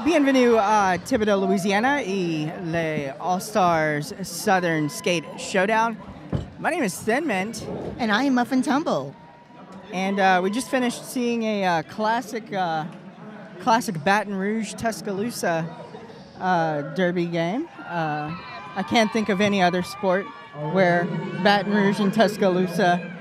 Bienvenue à Thibodaux, Louisiana, et les All-Stars Southern Skate Showdown. My name is Thin Mint. And I am Muffin Tumble. And we just finished seeing a classic Baton Rouge Tuscaloosa derby game. I can't think of any other sport where Baton Rouge and Tuscaloosa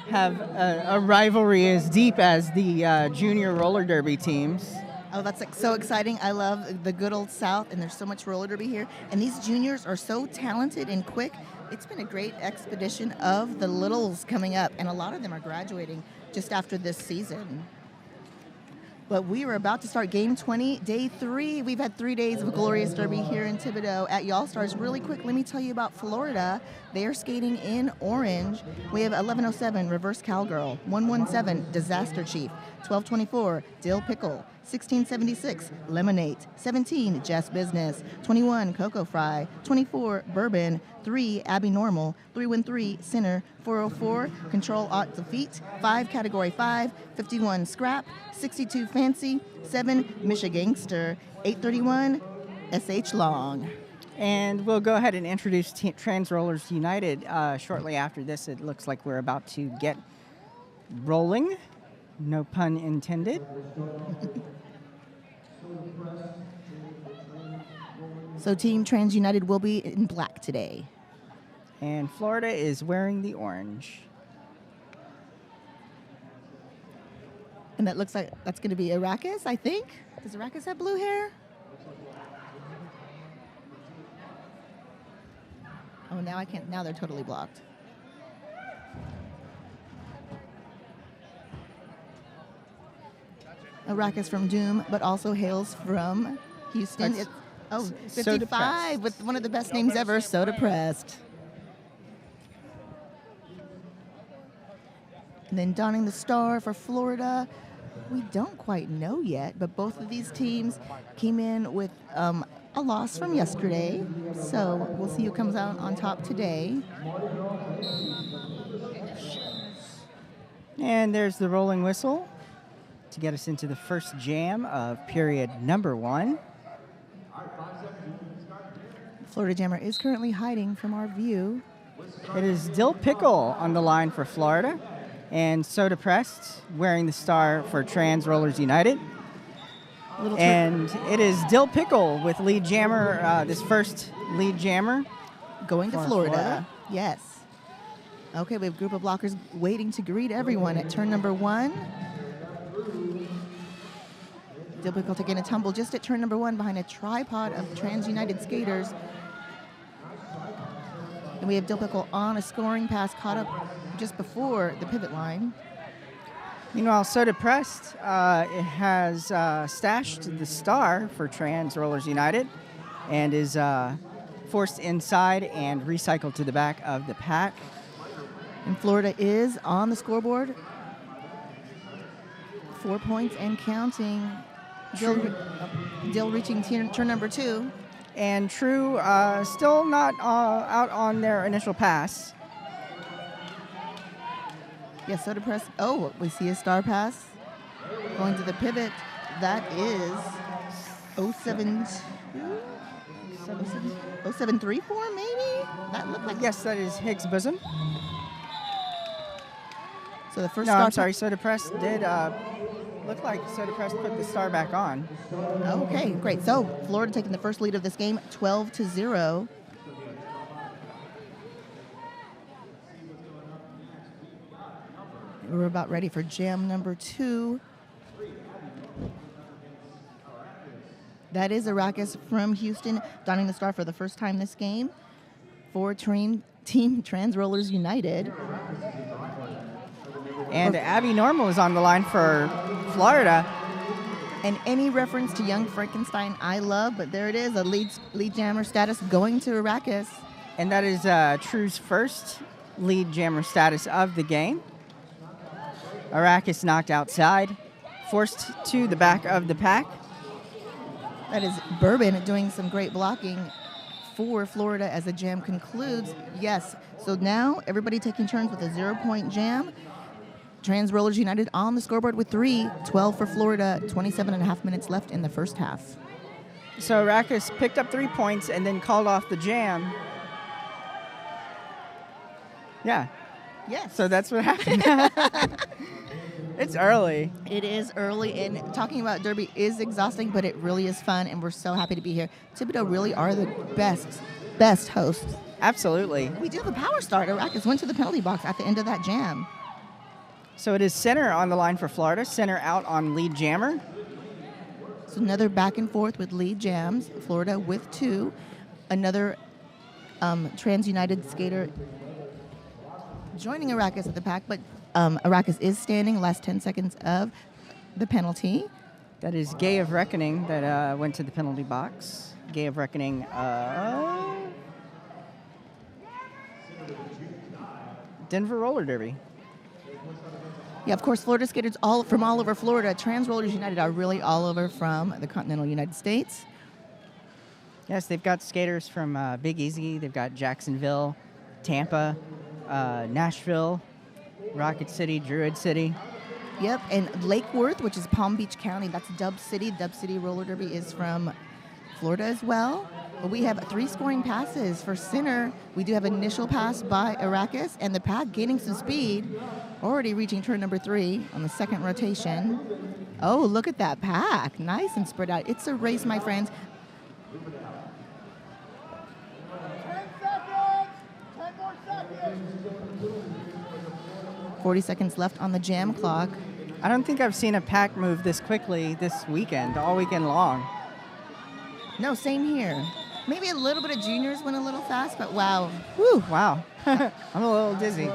have a rivalry as deep as the junior roller derby teams. Oh, that's so exciting. I love the good old South, and there's so much roller derby here. And these juniors are so talented and quick. It's been a great expedition of the littles coming up, and a lot of them are graduating just after this season. But we are about to start Game 20, Day 3. We've had 3 days of glorious derby here in Thibodaux at Y'all Stars. Really quick, let me tell you about Florida. They are skating in orange. We have 1107, Reverse Cowgirl. 117, Disaster Chief. 1224, Dill Pickle. 1676, Lemonade. 17, Jess Business. 21, Cocoa Fry. 24, Bourbon. 3, Abby Normal. 313, Sinner. 404, Control Alt Defeat. 5, Category 5. 51, Scrap. 62, Fancy. 7, Michigangster. 831, SH Long. And we'll go ahead and introduce Trans Rollers United shortly after this. It looks like we're about to get rolling. No pun intended. So Team Trans United will be in black today. And Florida is wearing the orange. And that looks like that's going to be Arrakis, I think. Does Arrakis have blue hair? Oh, now I can't. Now they're totally blocked. Arrakis from Doom, but also hails from Houston. It's, 55 with one of the best names ever, So Depressed. And then donning the star for Florida. We don't quite know yet, but both of these teams came in with a loss from yesterday. So we'll see who comes out on top today. And there's the rolling whistle to get us into the first jam of period number 1. Florida Jammer is currently hiding from our view. It is Dill Pickle on the line for Florida, and So Depressed wearing the star for Trans Rollers United. And it is Dill Pickle with lead jammer, this first lead jammer. Going to Florida. Yes. Okay, we have a group of blockers waiting to greet everyone at turn number 1. Dill Pickle taking a tumble just at turn number 1 behind a tripod of Trans United skaters. And we have Dill Pickle on a scoring pass caught up just before the pivot line. Meanwhile, So Depressed has stashed the star for Trans Rollers United and is forced inside and recycled to the back of the pack. And Florida is on the scoreboard. 4 points and counting. Dill reaching turn number 2. And True still not out on their initial pass. Yes, So Depressed. Oh, we see a star pass going to the pivot. That is 0734, maybe? That looked like. Yes, that is Higgs Bosom. So the first No, star. I'm sorry. So Depressed did look like So Depressed put the star back on. Okay, great. So Florida taking the first lead of this game, 12-0. We're about ready for jam number 2. That is Arrakis from Houston, donning the star for the first time this game for Team Trans Rollers United. And Abby Normal is on the line for Florida. And any reference to Young Frankenstein I love, but there it is, a lead jammer status going to Arrakis. And that is True's first lead jammer status of the game. Arrakis knocked outside, forced to the back of the pack. That is Bourbon doing some great blocking for Florida as the jam concludes. Yes, so now everybody taking turns with a 0-point jam. Trans Rollers United on the scoreboard with 3, 12 for Florida, 27 and a half minutes left in the first half. So Arrakis picked up 3 points and then called off the jam. Yeah. Yes. So that's what happened. It's early. It is early, and talking about Derby is exhausting, but it really is fun, and we're so happy to be here. Thibodeau really are the best hosts. Absolutely. We do have a power start. Arrakis went to the penalty box at the end of that jam. So it is center on the line for Florida, center out on lead jammer. So another back and forth with lead jams. Florida with 2. Another Trans-United skater joining Arrakis at the pack, but Arrakis is standing last 10 seconds of the penalty. That is Gay of Reckoning that went to the penalty box. Gay of Reckoning. Denver Roller Derby. Yeah, of course, Florida skaters from all over Florida. Trans Rollers United are really all over from the continental United States. Yes, they've got skaters from Big Easy. They've got Jacksonville, Tampa, Nashville, Rocket City, Druid City. Yep, and Lake Worth, which is Palm Beach County, that's Dub City. Dub City Roller Derby is from Florida as well. But we have 3 scoring passes for center. We do have initial pass by Arrakis, and the pack gaining some speed, already reaching turn number 3 on the second rotation. Oh, look at that pack. Nice and spread out. It's a race, my friends. 40 seconds left on the jam clock. I don't think I've seen a pack move this quickly this weekend, all weekend long. No, same here. Maybe a little bit of juniors went a little fast, but wow. Whew. Wow. I'm a little dizzy.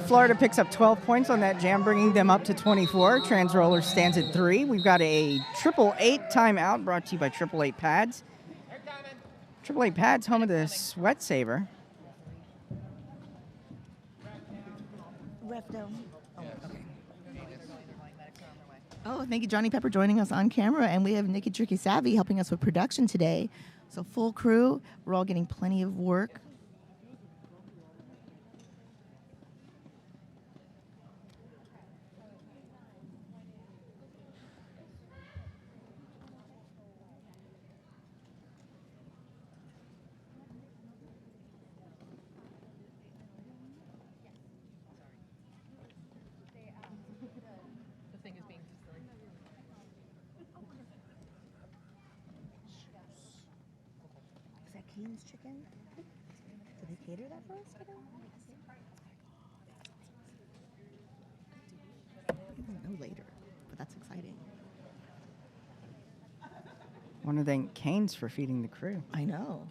Florida picks up 12 points on that jam, bringing them up to 24. Trans Roller stands at 3. We've got a 888 timeout brought to you by 888 Pads. 888 Pads, home of the Sweat Saver. Oh, thank you, Johnny Pepper, joining us on camera. And we have Nikki Tricky Savvy helping us with production today. So full crew. We're all getting plenty of work. Keen's chicken? Did they cater that for us today? We'll know later, but that's exciting. I want to thank Canes for feeding the crew. I know.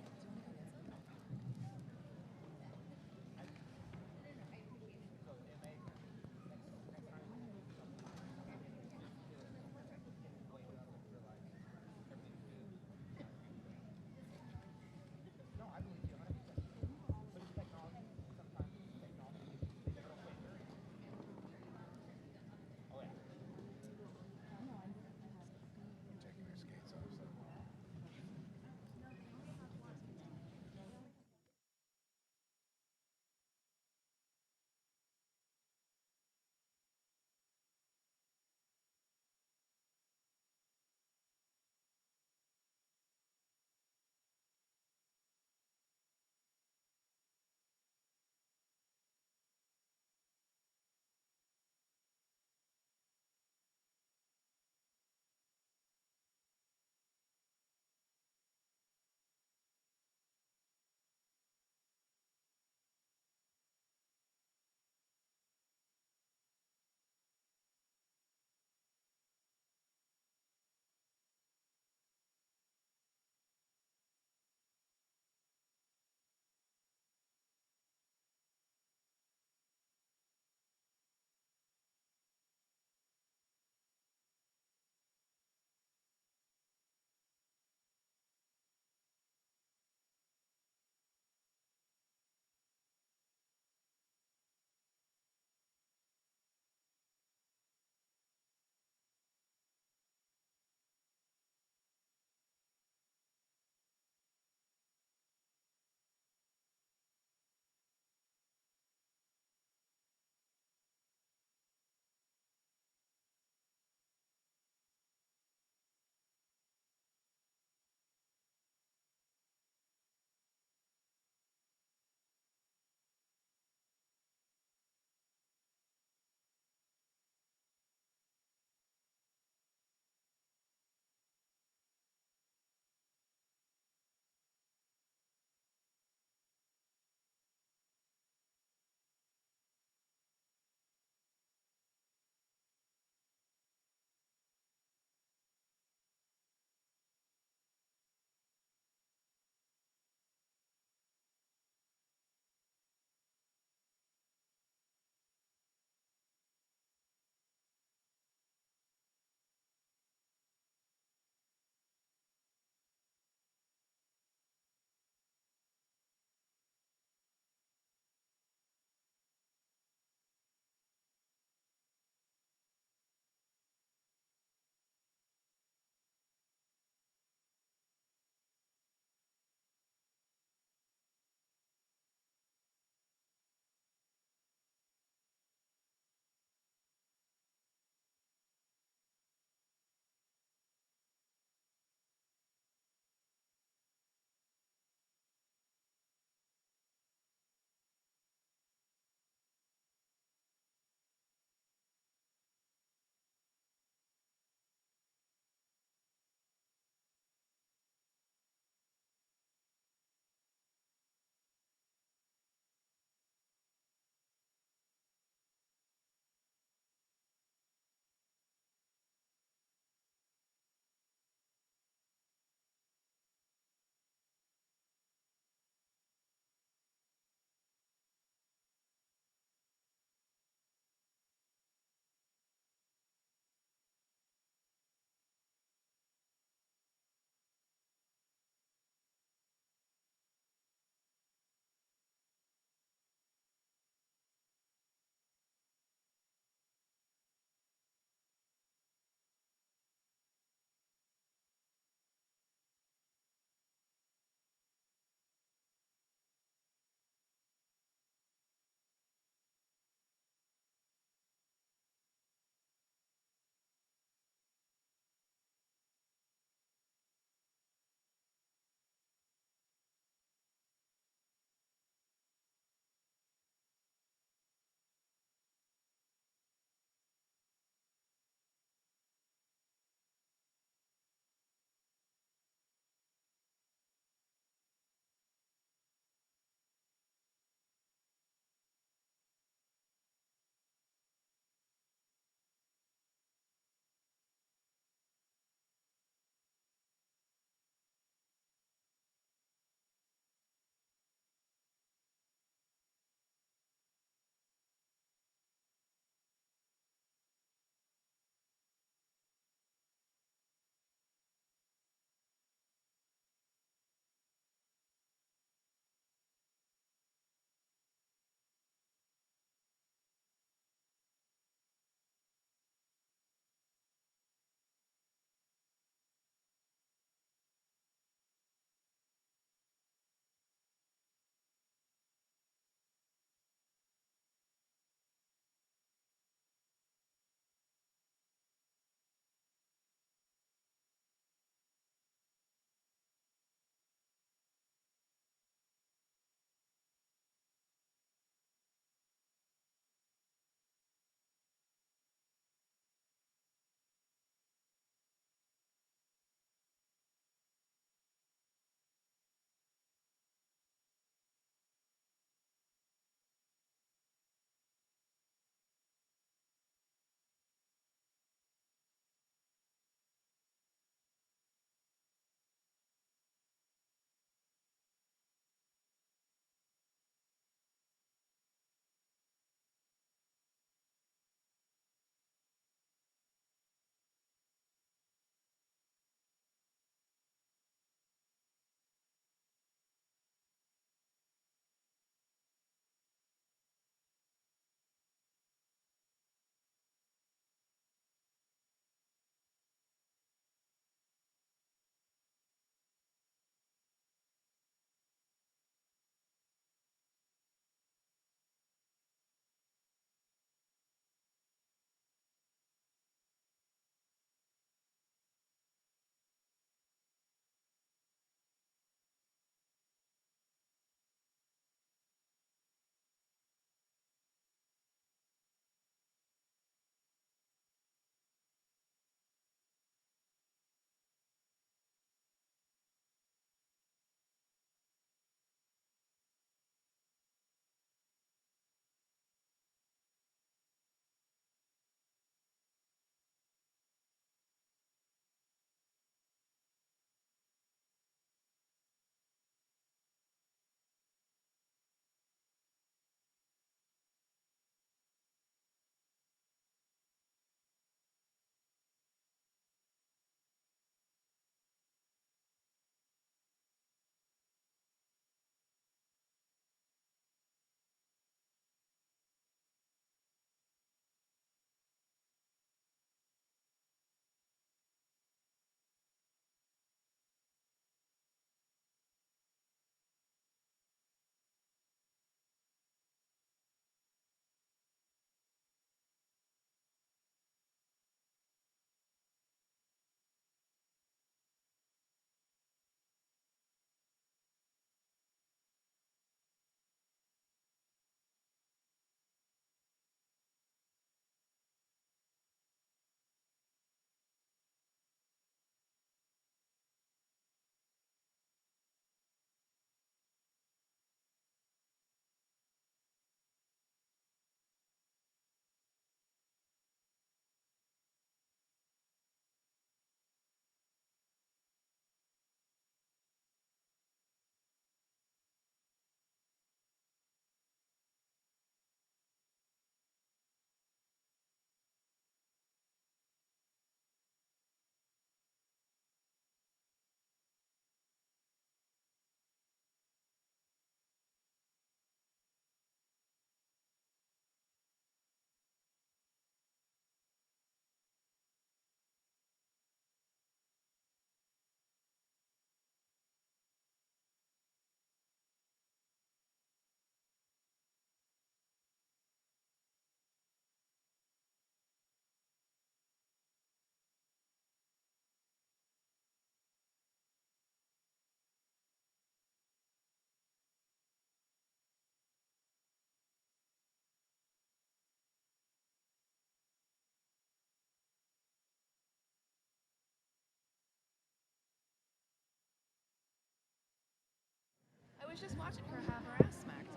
was just watching her have her ass smacked.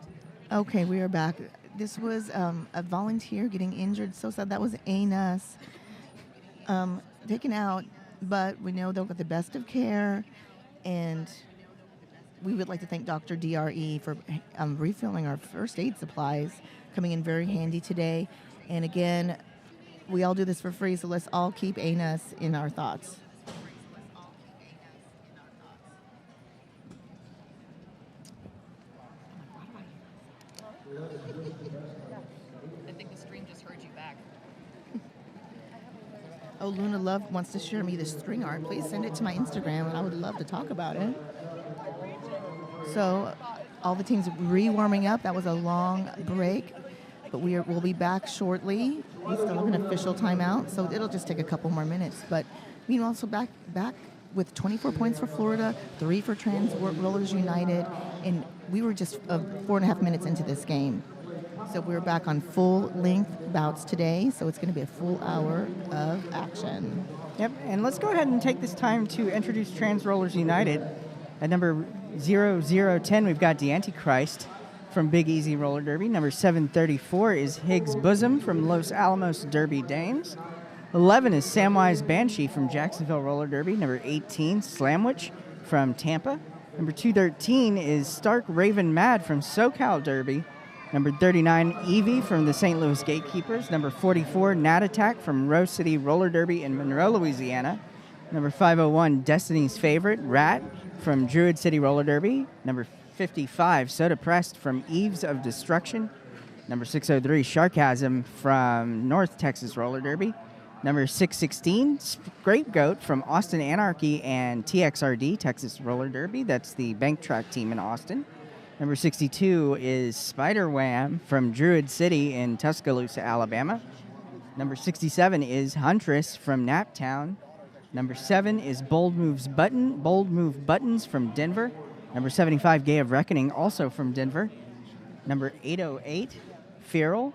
Okay, we are back. This was a volunteer getting injured. So sad. That was Anus taken out, but we know they'll get the best of care, and we would like to thank Dr. DRE for refilling our first aid supplies, coming in very handy today. And again, we all do this for free, so let's all keep Anus in our thoughts. I think the stream just heard you back. Oh, Luna Love wants to share me the string art. Please send it to my Instagram, and I would love to talk about it. So, all the teams re-warming up. That was a long break, but we'll be back shortly. We still have an official timeout, so it'll just take a couple more minutes. But meanwhile, so back with 24 points for Florida, 3 for Trans Rollers United, and we were just 4.5 minutes into this game. So we're back on full-length bouts today, so it's going to be a full hour of action. Yep, and let's go ahead and take this time to introduce Trans Rollers United. At number 0010, we've got the Antichrist from Big Easy Roller Derby. Number 734 is Higgs Bosom from Los Alamos Derby Dames. 11 is Samwise Banshee from Jacksonville Roller Derby. Number 18, Slamwich from Tampa. Number 213 is Stark Raven Mad from SoCal Derby. Number 39, Evie from the St. Louis Gatekeepers. Number 44, Nat Attack from Rose City Roller Derby in Monroe, Louisiana. Number 501, Destiny's Favorite, Rat from Druid City Roller Derby. Number 55, Soda Pressed from Eves of Destruction. Number 603, Sharkasm from North Texas Roller Derby. Number 616, Scapegoat from Austin Anarchy and TXRD, Texas Roller Derby. That's the bank track team in Austin. Number 62 is Spider Wham from Druid City in Tuscaloosa, Alabama. Number 67 is Huntress from Naptown. Number 7 is Bold Move Buttons from Denver. Number 75, Gay of Reckoning, also from Denver. Number 808, Feral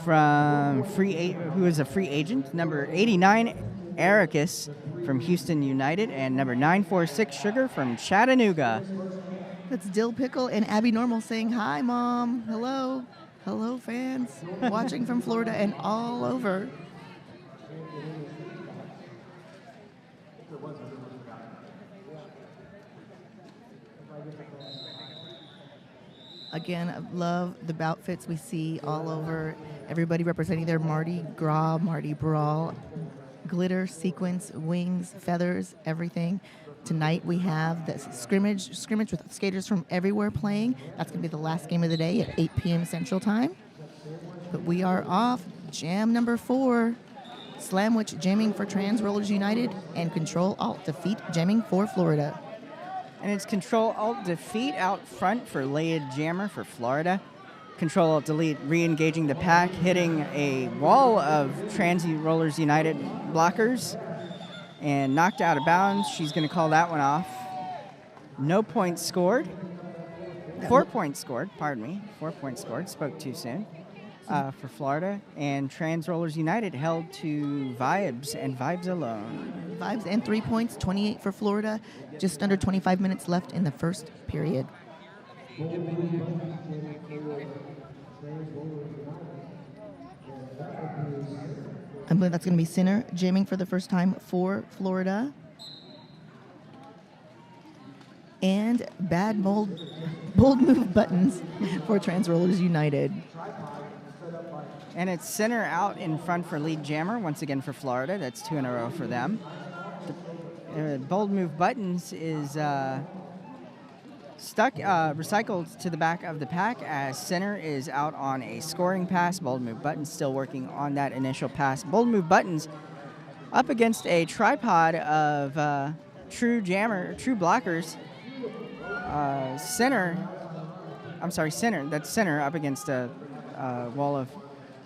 from who is a free agent. Number 89, Ericus from Houston United, and number 946, Sugar from Chattanooga. That's Dill Pickle and Abby Normal saying, hi, Mom. Hello. Hello, fans. Watching from Florida and all over. Again, I love the outfits we see all over. Everybody representing their Mardi Gras, Mardi Brawl, glitter, sequins, wings, feathers, everything. Tonight we have the scrimmage with skaters from everywhere playing. That's going to be the last game of the day at 8 p.m. Central Time. But we are off. Jam number 4, Slamwich jamming for Trans Rollers United, and Control-Alt-Defeat jamming for Florida. And it's Control-Alt-Defeat out front for Laid Jammer for Florida. Control-Alt-Delete re-engaging the pack, hitting a wall of Trans Rollers United blockers, and knocked out of bounds. She's going to call that one off. No points scored. 4 points scored, pardon me. 4 points scored, spoke too soon, for Florida. And Trans Rollers United held to Vibes and Vibes alone. Vibes and 3 points, 28 for Florida. Just under 25 minutes left in the first period. I believe that's going to be Sinner jamming for the first time for Florida. And Bold Move Buttons for Trans Rollers United. And it's Sinner out in front for Lead Jammer, once again for Florida. That's 2 in a row for them. Bold Move Buttons is recycled to the back of the pack as Sinner is out on a scoring pass. Bold Move Buttons still working on that initial pass. Bold Move Buttons up against a tripod of true blockers. Sinner, that's Sinner up against a wall of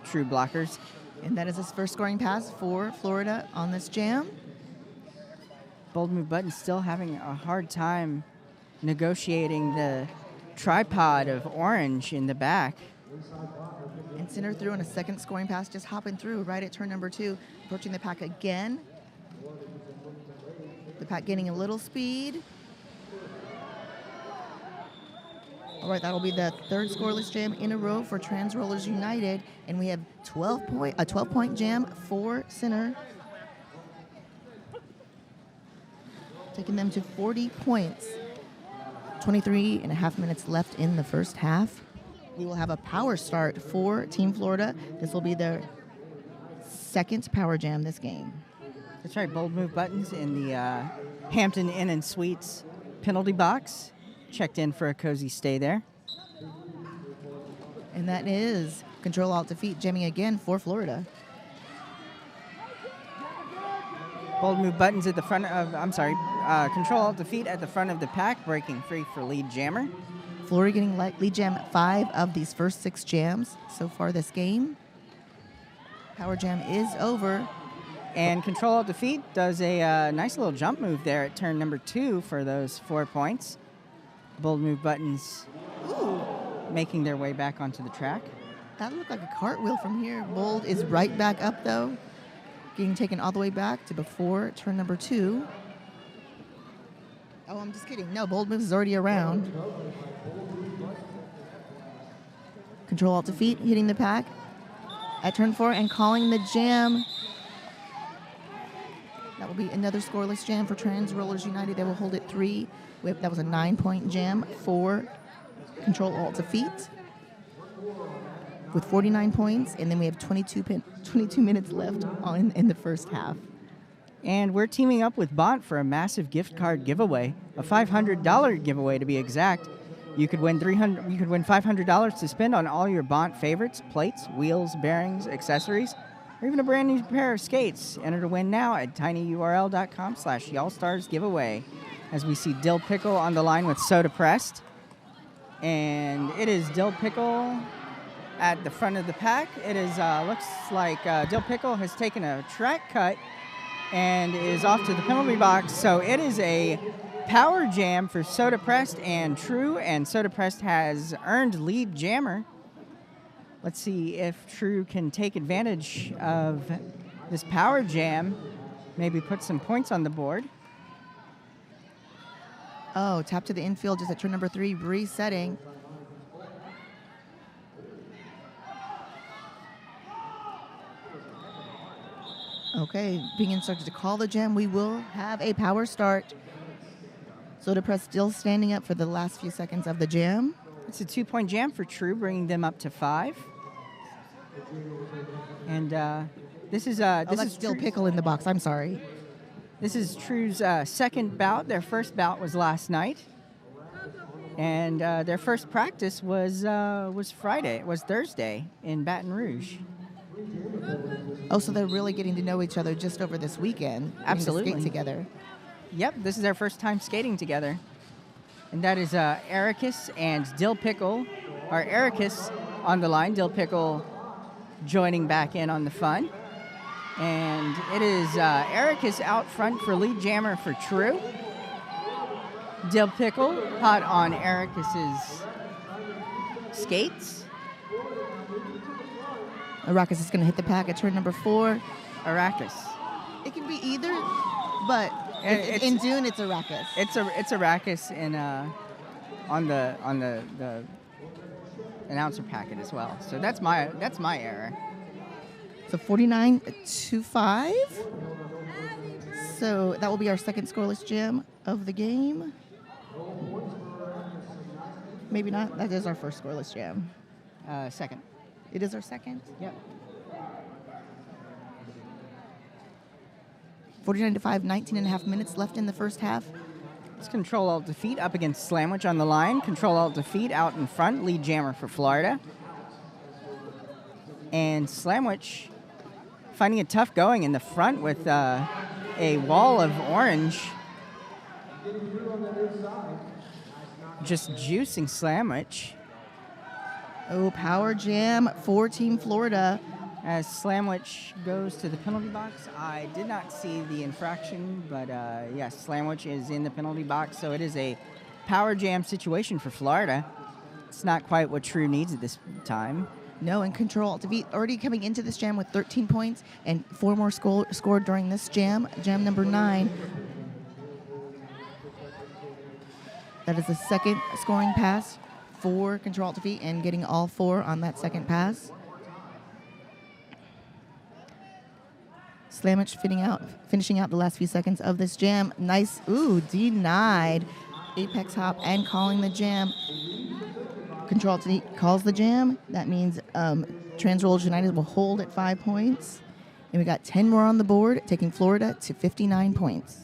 true blockers. And that is his first scoring pass for Florida on this jam. Bold Move Buttons still having a hard time negotiating the tripod of orange in the back. And Sinner threw in a second scoring pass, just hopping through right at turn number 2, approaching the pack again. The pack gaining a little speed. All right, that'll be the third scoreless jam in a row for Trans Rollers United, and we have a 12-point jam for Center, taking them to 40 points. 23 and a half minutes left in the first half. We will have a power start for Team Florida. This will be their second power jam this game. That's right, bold move buttons in the Hampton Inn and Suites penalty box. Checked in for a cozy stay there. And that is Control-Alt-Defeat jamming again for Florida. Bold move buttons at the front of, Control-Alt-Defeat at the front of the pack, breaking free for lead jammer. Florida getting lead jam 5 of these first 6 jams so far this game. Power jam is over. And Control-Alt-Defeat does a nice little jump move there at turn number 2 for those 4 points. Bold move buttons making their way back onto the track. That looked like a cartwheel from here. Bold is right back up, though, getting taken all the way back to before turn number 2. Oh, I'm just kidding. No, Bold moves is already around. Control-Alt-Defeat hitting the pack at turn 4 and calling the jam. That will be another scoreless jam for Trans Rollers United. They will hold it 3. That was a 9-point jam for Control-Alt-Defeat with 49 points, and then we have 22 minutes left in the first half. And we're teaming up with Bont for a massive gift card giveaway, a $500 giveaway to be exact. You could win $500 to spend on all your Bont favorites: plates, wheels, bearings, accessories, or even a brand new pair of skates. Enter to win now at tinyurl.com/y'allstarsgiveaway. As we see Dill Pickle on the line with Soda Pressed. And it is Dill Pickle at the front of the pack. It is looks like Dill Pickle has taken a track cut and is off to the penalty box. So it is a power jam for Soda Pressed and True, and Soda Pressed has earned lead jammer. Let's see if True can take advantage of this power jam, maybe put some points on the board. Oh, tap to the infield just at turn number 3, resetting. Okay, being instructed to call the jam, we will have a power start. Soda Press still standing up for the last few seconds of the jam. It's a 2-point jam for True, bringing them up to 5. And this is still Pickle in the box. I'm sorry. This is True's second bout. Their first bout was last night, and their first practice was Thursday in Baton Rouge. Oh, so they're really getting to know each other just over this weekend. Absolutely. Skate together. Yep, this is their first time skating together. And that is Ericus and Dill Pickle. Or Ericus on the line, Dill Pickle joining back in on the fun. And it is Ericus out front for lead jammer for True. Dill Pickle hot on Ericus's skates. Arrakis is going to hit the pack at turn number 4. Arrakis. It can be either, but in Dune it's Arrakis. It's Arrakis in on the announcer packet as well. So that's my error. So 49-5. So that will be our second scoreless jam of the game. Maybe not. That is our first scoreless jam. Second. It is our second? Yep. 49-5, 19 and a half minutes left in the first half. It's Control-Alt-Defeat up against Slamwich on the line. Control-Alt-Defeat out in front, lead jammer for Florida. And Slamwich finding it tough going in the front with a wall of orange. Just juicing Slamwich. Oh, power jam for Team Florida. As Slamwich goes to the penalty box, I did not see the infraction, but yes, Slamwich is in the penalty box, so it is a power jam situation for Florida. It's not quite what True needs at this time. No, and Control-Alt-Defeat already coming into this jam with 13 points and 4 more scored during this jam, jam number 9. That is the second scoring pass for control to feet and getting all 4 on that second pass. Slamich finishing out the last few seconds of this jam. Nice, denied. Apex hop and calling the jam. Control to feet calls the jam. That means Trans Rollers United will hold at 5 points. And we got 10 more on the board, taking Florida to 59 points.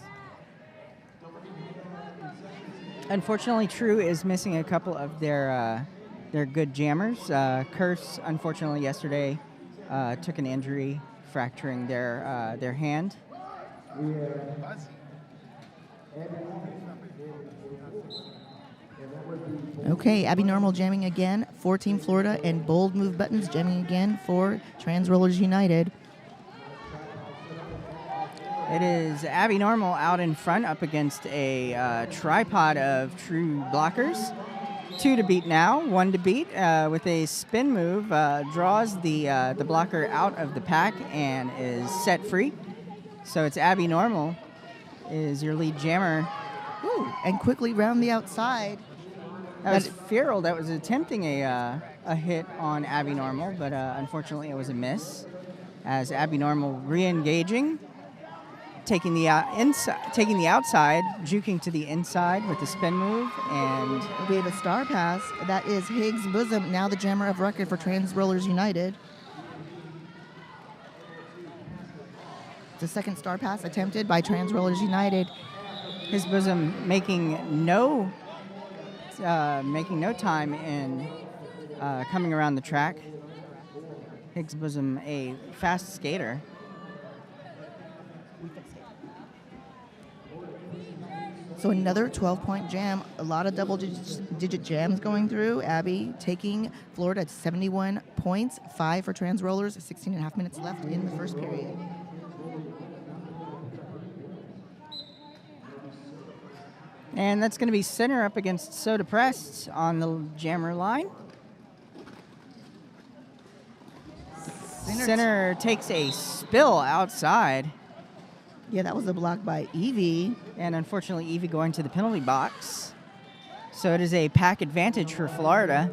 Unfortunately, True is missing a couple of their good jammers. Curse, unfortunately, yesterday took an injury, fracturing their hand. Okay, Abby Normal jamming again for Team Florida, and Bold Move Buttons jamming again for Trans Rollers United. It is Abby Normal out in front up against a tripod of True blockers. 2 to beat now, 1 to beat with a spin move, draws the blocker out of the pack and is set free. So it's Abby Normal is your lead jammer. Ooh, and quickly round the outside. That was Feral that was attempting a hit on Abby Normal, but unfortunately it was a miss. As Abby Normal re-engaging, taking the outside, juking to the inside with the spin move, and we have a star pass. That is Higgs Bosom, now the jammer of record for Trans Rollers United. The second star pass attempted by Trans Rollers United. Higgs Bosom making no time in coming around the track. Higgs Bosom, a fast skater. So another 12-point jam. A lot of double-digit jams going through. Abby taking Florida at 71 points, 5 for Trans Rollers, 16 and a half minutes left in the first period. And that's going to be Center up against So Depressed on the jammer line. Center takes a spill outside. Yeah, that was a block by Evie. And unfortunately, Evie going to the penalty box. So it is a pack advantage for Florida.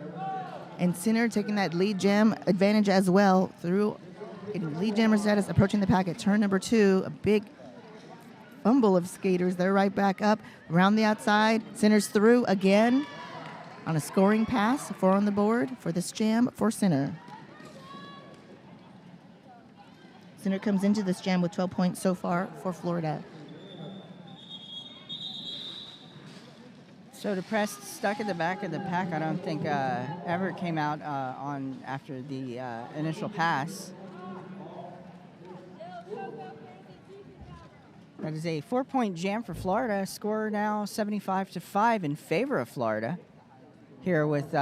And Sinner taking that lead jam advantage as well through lead jammer status, approaching the pack at turn number 2. A big fumble of skaters. They're right back up. Around the outside. Sinner's through again on a scoring pass. 4 on the board for this jam for Sinner. Sinner comes into this jam with 12 points so far for Florida. So Depressed stuck at the back of the pack. I don't think ever came out on after the initial pass. That is a 4-point jam for Florida. Score now 75-5 in favor of Florida. Here with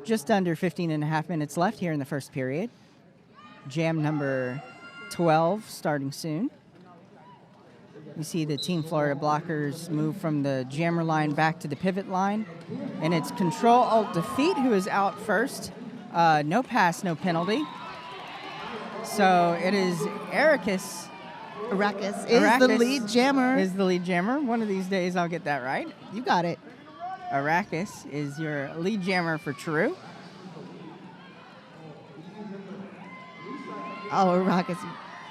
just under 15 and a half minutes left here in the first period. Jam number 12 starting soon. You see the Team Florida blockers move from the jammer line back to the pivot line. And it's Control-Alt-Defeat who is out first. No pass, no penalty. So it is Arrakis is the lead jammer. Is the lead jammer. One of these days I'll get that right. You got it. Arrakis is your lead jammer for True. Oh, Arrakis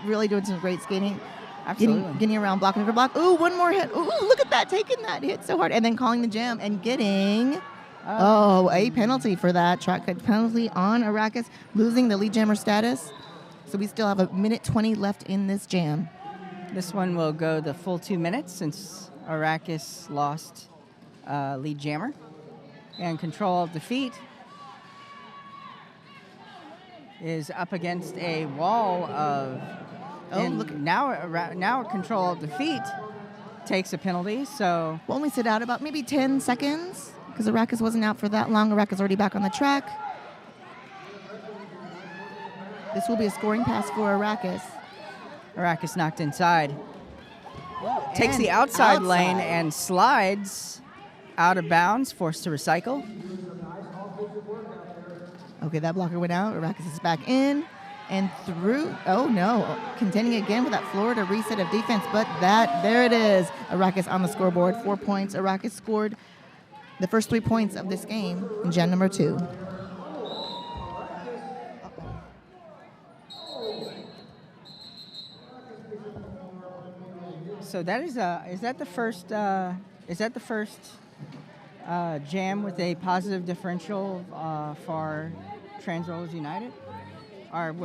really doing some great skating. Absolutely. Getting around block after block. Ooh, one more hit. Ooh, look at that. Taking that hit so hard. And then calling the jam and getting, a penalty for that. Track cut penalty on Arrakis, losing the lead jammer status. So we still have a minute 20 left in this jam. This one will go the full 2 minutes since Arrakis lost lead jammer. And Control-Alt-Defeat is up against a wall of... look. Now Control-Alt-Defeat takes a penalty, so... We'll only sit out about maybe 10 seconds because Arrakis wasn't out for that long. Arrakis already back on the track. This will be a scoring pass for Arrakis. Arrakis knocked inside. Takes the outside lane and slides out of bounds, forced to recycle. Okay, that blocker went out. Arrakis is back in and through. Oh, no. Contending again with that Florida reset of defense, but there it is. Arrakis on the scoreboard. 4 points. Arrakis scored The first 3 points of this game in jam number 2. So that is that the first jam with a positive differential for Trans Rollers United? Or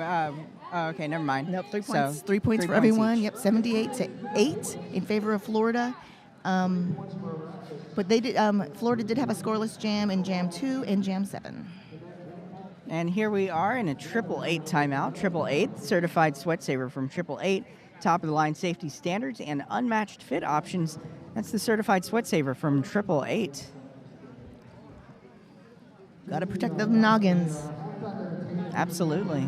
okay, never mind. Nope, 3 So, points. 3 points for everyone. Yep, 78-8 in favor of Florida. But they did. Florida did have a scoreless jam in Jam 2 and Jam 7. And here we are in a 888 timeout. 888 certified sweat saver from 888. Top of the line safety standards and unmatched fit options. That's the certified sweat saver from 888. Got to protect the noggins. Absolutely.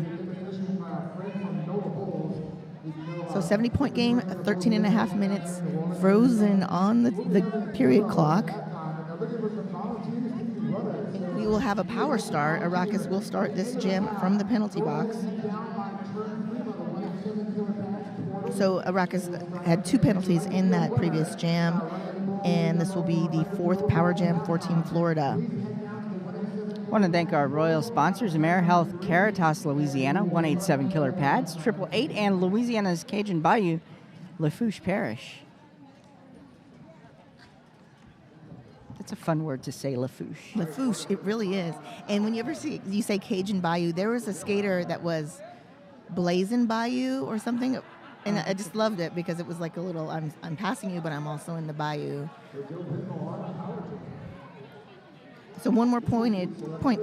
So 70-point game, 13 and a half minutes, frozen on the period clock. We will have a power start. Arrakis will start this jam from the penalty box. So Arrakis had 2 penalties in that previous jam, and this will be the 4th power jam for Team Florida. I want to thank our royal sponsors, AmeriHealth, Caritas, Louisiana, 187 Killer Pads, 888, and Louisiana's Cajun Bayou, Lafourche Parish. That's a fun word to say, Lafourche. Lafourche, it really is. And when you say Cajun Bayou, there was a skater that was Blazin' Bayou or something, and I just loved it because it was like a little, I'm passing you, but I'm also in the bayou. So one more point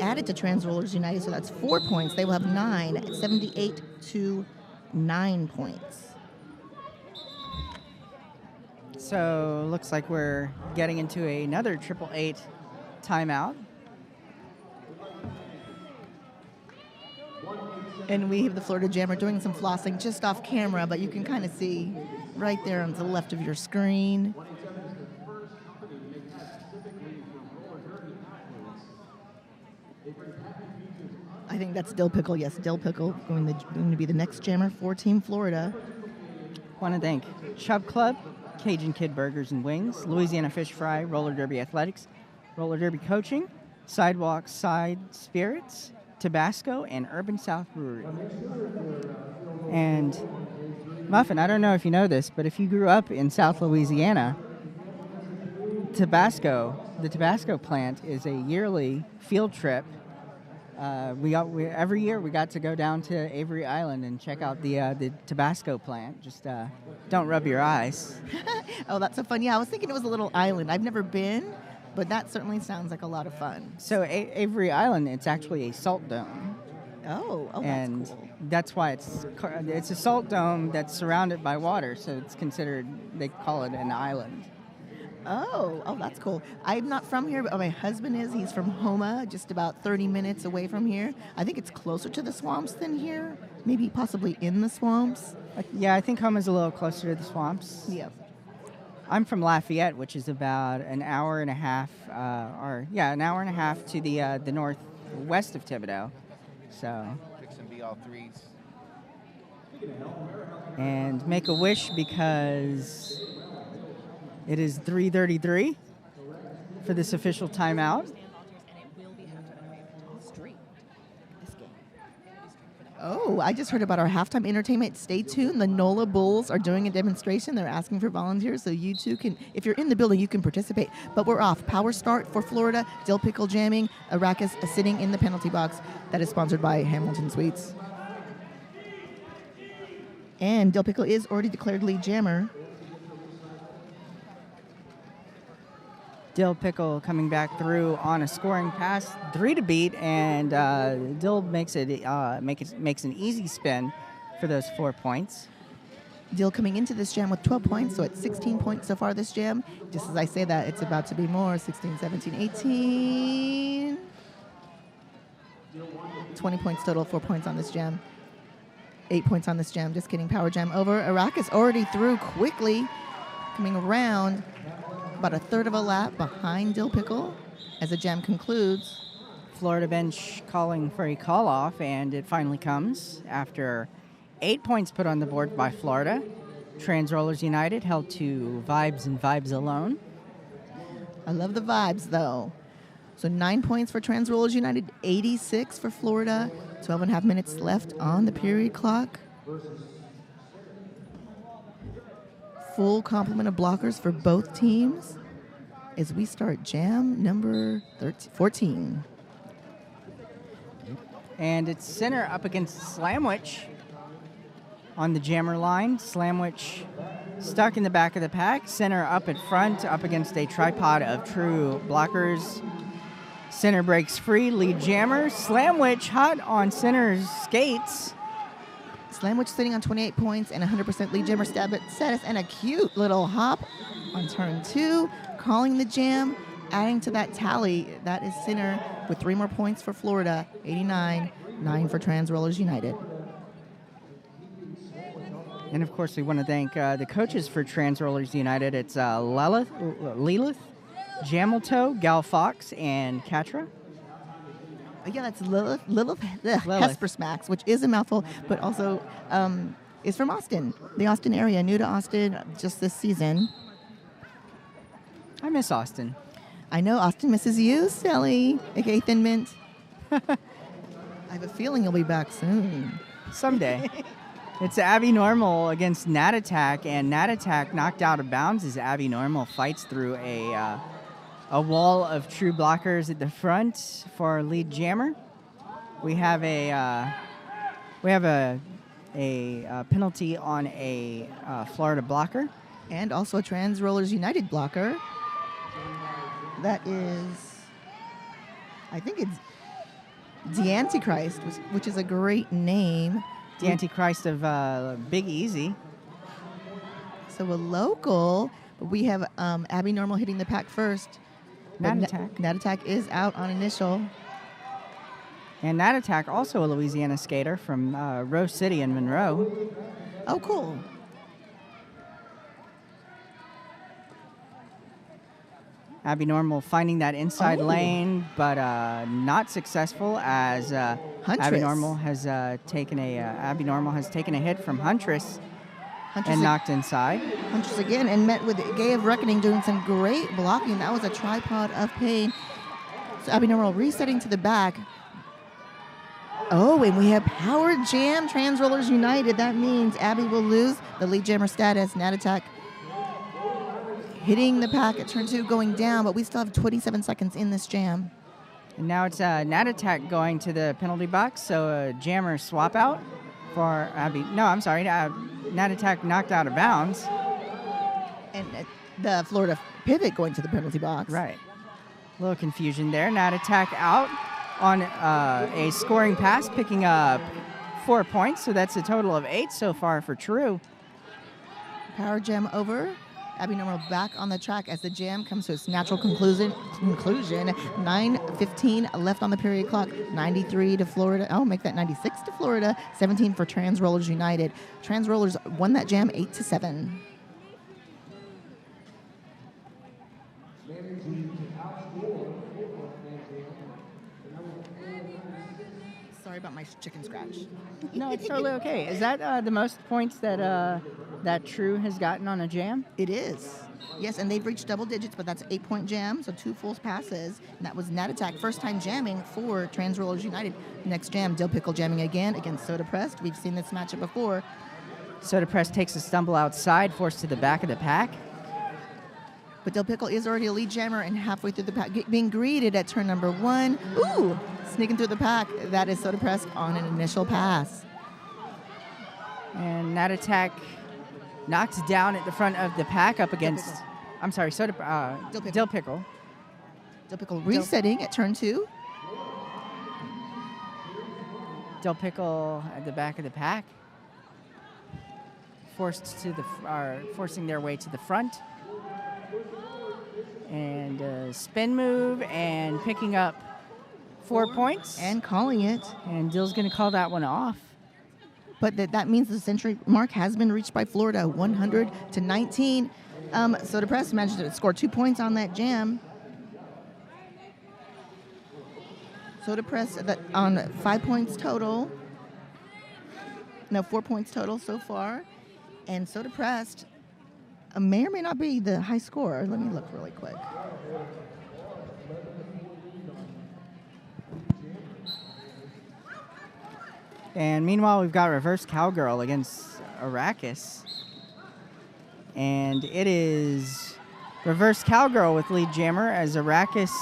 added to Trans Rollers United, so that's 4 points. They will have 9 at 78-9 points. So looks like we're getting into another 888 timeout. And we have the Florida Jammer doing some flossing just off camera, but you can kind of see right there on the left of your screen. I think that's Dill Pickle. Yes, Dill Pickle going to be the next jammer for Team Florida. Want to thank Chubb Club, Cajun Kid Burgers and Wings, Louisiana Fish Fry, Roller Derby Athletics, Roller Derby Coaching, Sidewalk Side Spirits, Tabasco, and Urban South Brewery. And Muffin, I don't know if you know this, but if you grew up in South Louisiana, the Tabasco plant is a yearly field trip. Every year we got to go down to Avery Island and check out the Tabasco plant. Just don't rub your eyes. Oh, that's so fun. Yeah, I was thinking it was a little island. I've never been, but that certainly sounds like a lot of fun. So Avery Island, it's actually a salt dome. Oh, and that's cool. That's why it's a salt dome that's surrounded by water, so it's considered, they call it an island. Oh, that's cool. I'm not from here, but my husband is. He's from Homa, just about 30 minutes away from here. I think it's closer to the swamps than here, maybe possibly in the swamps. Yeah, I think Homa's a little closer to the swamps. Yeah. I'm from Lafayette, which is about an hour and a half to the northwest of Thibodaux. So. Fix and be all threes. And make a wish because it is 3:33 for this official timeout. Oh, I just heard about our halftime entertainment. Stay tuned. The NOLA Bulls are doing a demonstration. They're asking for volunteers, so you too can, if you're in the building, you can participate. But we're off. Power start for Florida. Dill Pickle jamming. Arrakis sitting in the penalty box. That is sponsored by Hamilton Sweets. And Dill Pickle is already declared lead jammer. Dill Pickle coming back through on a scoring pass, 3 to beat, and Dill makes an easy spin for those 4 points. Dill coming into this jam with 12 points, so it's 16 points so far this jam. Just as I say that, it's about to be more. 16, 17, 18. 20 points total, 4 points on this jam. 8 points on this jam. Just kidding, power jam over. Arrakis already through quickly, coming around. About a third of a lap behind Dill Pickle as the jam concludes. Florida bench calling for a call-off, and it finally comes after 8 points put on the board by Florida. Trans Rollers United held to vibes and vibes alone. I love the vibes, though. So 9 points for Trans Rollers United, 86 for Florida. 12 and a half minutes left on the period clock. Full complement of blockers for both teams as we start jam number 14. And it's center up against Slamwich on the jammer line. Slamwich stuck in the back of the pack. Center up at front, up against a tripod of true blockers. Center breaks free, lead jammer. Slamwich hot on center's skates. Slamwich sitting on 28 points and 100% lead jammer status, and a cute little hop on turn 2, calling the jam, adding to that tally. That is center with 3 more points for Florida, 89, 9 for Trans Rollers United. And of course, we want to thank the coaches for Trans Rollers United. It's Lilith, Jamilto, Gal Fox, and Katra. Yeah, that's Lilith Hespersmax, which is a mouthful, but also is from Austin, the Austin area, new to Austin just this season. I miss Austin. I know Austin misses you, Sally, aka Thin Mint. I have a feeling you'll be back soon. Someday. It's Abby Normal against Nat Attack, and Nat Attack knocked out of bounds as Abby Normal fights through a wall of true blockers at the front for our lead jammer. We have a penalty on a Florida blocker, and also a Trans Rollers United blocker. That is, I think it's The Antichrist, which is a great name. The Antichrist of Big Easy. So a local, we have Abby Normal hitting the pack first. Nat Attack. Nat Attack is out on initial. And Nat Attack, also a Louisiana skater from Rose City in Monroe. Oh, cool. Abby Normal finding that inside lane, but not successful as Abby Normal has taken a hit from Huntress and knocked inside. Huntress again, and met with Gay of Reckoning doing some great blocking. That was a tripod of pain. So Abby Normal resetting to the back. Oh, and we have Power Jam Trans Rollers United. That means Abby will lose the lead jammer status. Nat Attack hitting the pack at turn 2, going down, but we still have 27 seconds in this jam. And now it's Nat Attack going to the penalty box, so a jammer swap out for Abby. No, I'm sorry. Nat Attack knocked out of bounds. And the Florida pivot going to the penalty box. Right. A little confusion there. Nat Attack out on a scoring pass, picking up 4 points, so that's a total of 8 so far for True. Power Jam over. Abby Normal back on the track as the jam comes to its natural conclusion. 9:15 left on the period clock. 93 to Florida. Oh, make that 96 to Florida. 17 for Trans Rollers United. Trans Rollers won that jam 8-7. Sorry about my chicken scratch. No, it's totally okay. Is that the most points that True has gotten on a jam? It is. Yes, and they've reached double digits, but that's 8-point jam, so 2 full passes. And that was Nat Attack, first time jamming for Trans Rollers United. Next jam, Dill Pickle jamming again against Soda Pressed. We've seen this matchup before. Soda Pressed takes a stumble outside, forced to the back of the pack. But Dill Pickle is already a lead jammer and halfway through the pack, being greeted at turn number 1. Ooh, sneaking through the pack. That is Soda Pressed on an initial pass. And Nat Attack knocked down at the front of the pack up against, Dill Pickle. Dill Pickle resetting at turn 2. Dill Pickle at the back of the pack, forcing their way to the front. And spin move and picking up 4 points. And calling it. And Dill's going to call that one off. But that means the century mark has been reached by Florida, 100-19. Soda Press managed to score 2 points on that jam. Soda Press on 5 points total. No, 4 points total so far. And Soda Pressed may or may not be the high score. Let me look really quick. And meanwhile, we've got reverse cowgirl against Arrakis. And it is reverse cowgirl with lead jammer as Arrakis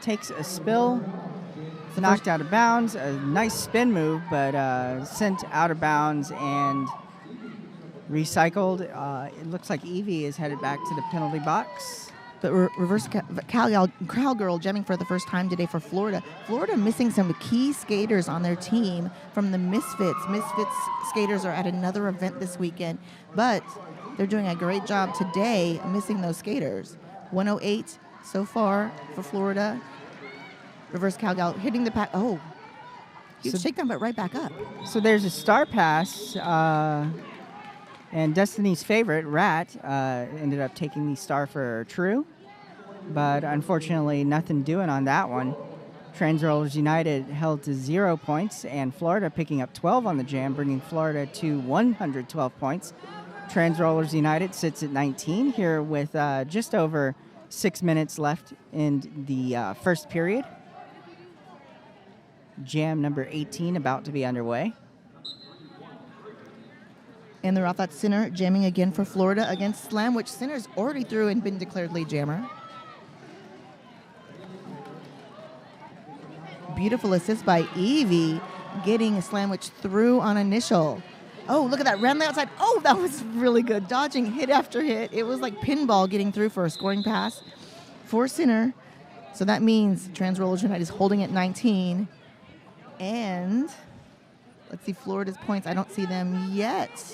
takes a spill. Knocked out of bounds. A nice spin move, but sent out of bounds and recycled. It looks like Evie is headed back to the penalty box. But reverse cowgirl jamming for the first time today for Florida. Florida missing some key skaters on their team from the Misfits. Misfits skaters are at another event this weekend, but they're doing a great job today missing those skaters. 108 so far for Florida. Reverse cowgirl hitting the pack. Oh, huge shakedown, but right back up. So there's a star pass, and Destiny's favorite, Rat, ended up taking the star for true. But unfortunately, nothing doing on that one. Trans Rollers United held to 0 points, and Florida picking up 12 on the jam, bringing Florida to 112 points. Trans Rollers United sits at 19 here with just over 6 minutes left in the first period. Jam number 18 about to be underway. And they're off that center, jamming again for Florida against Slam, which Center's already through and been declared lead jammer. Beautiful assist by Evie, getting a Slamwich through on initial. Oh, look at that, ran the outside. Oh, that was really good. Dodging hit after hit. It was like pinball getting through for a scoring pass for Center. So that means Trans Rollers United is holding at 19. And let's see Florida's points. I don't see them yet.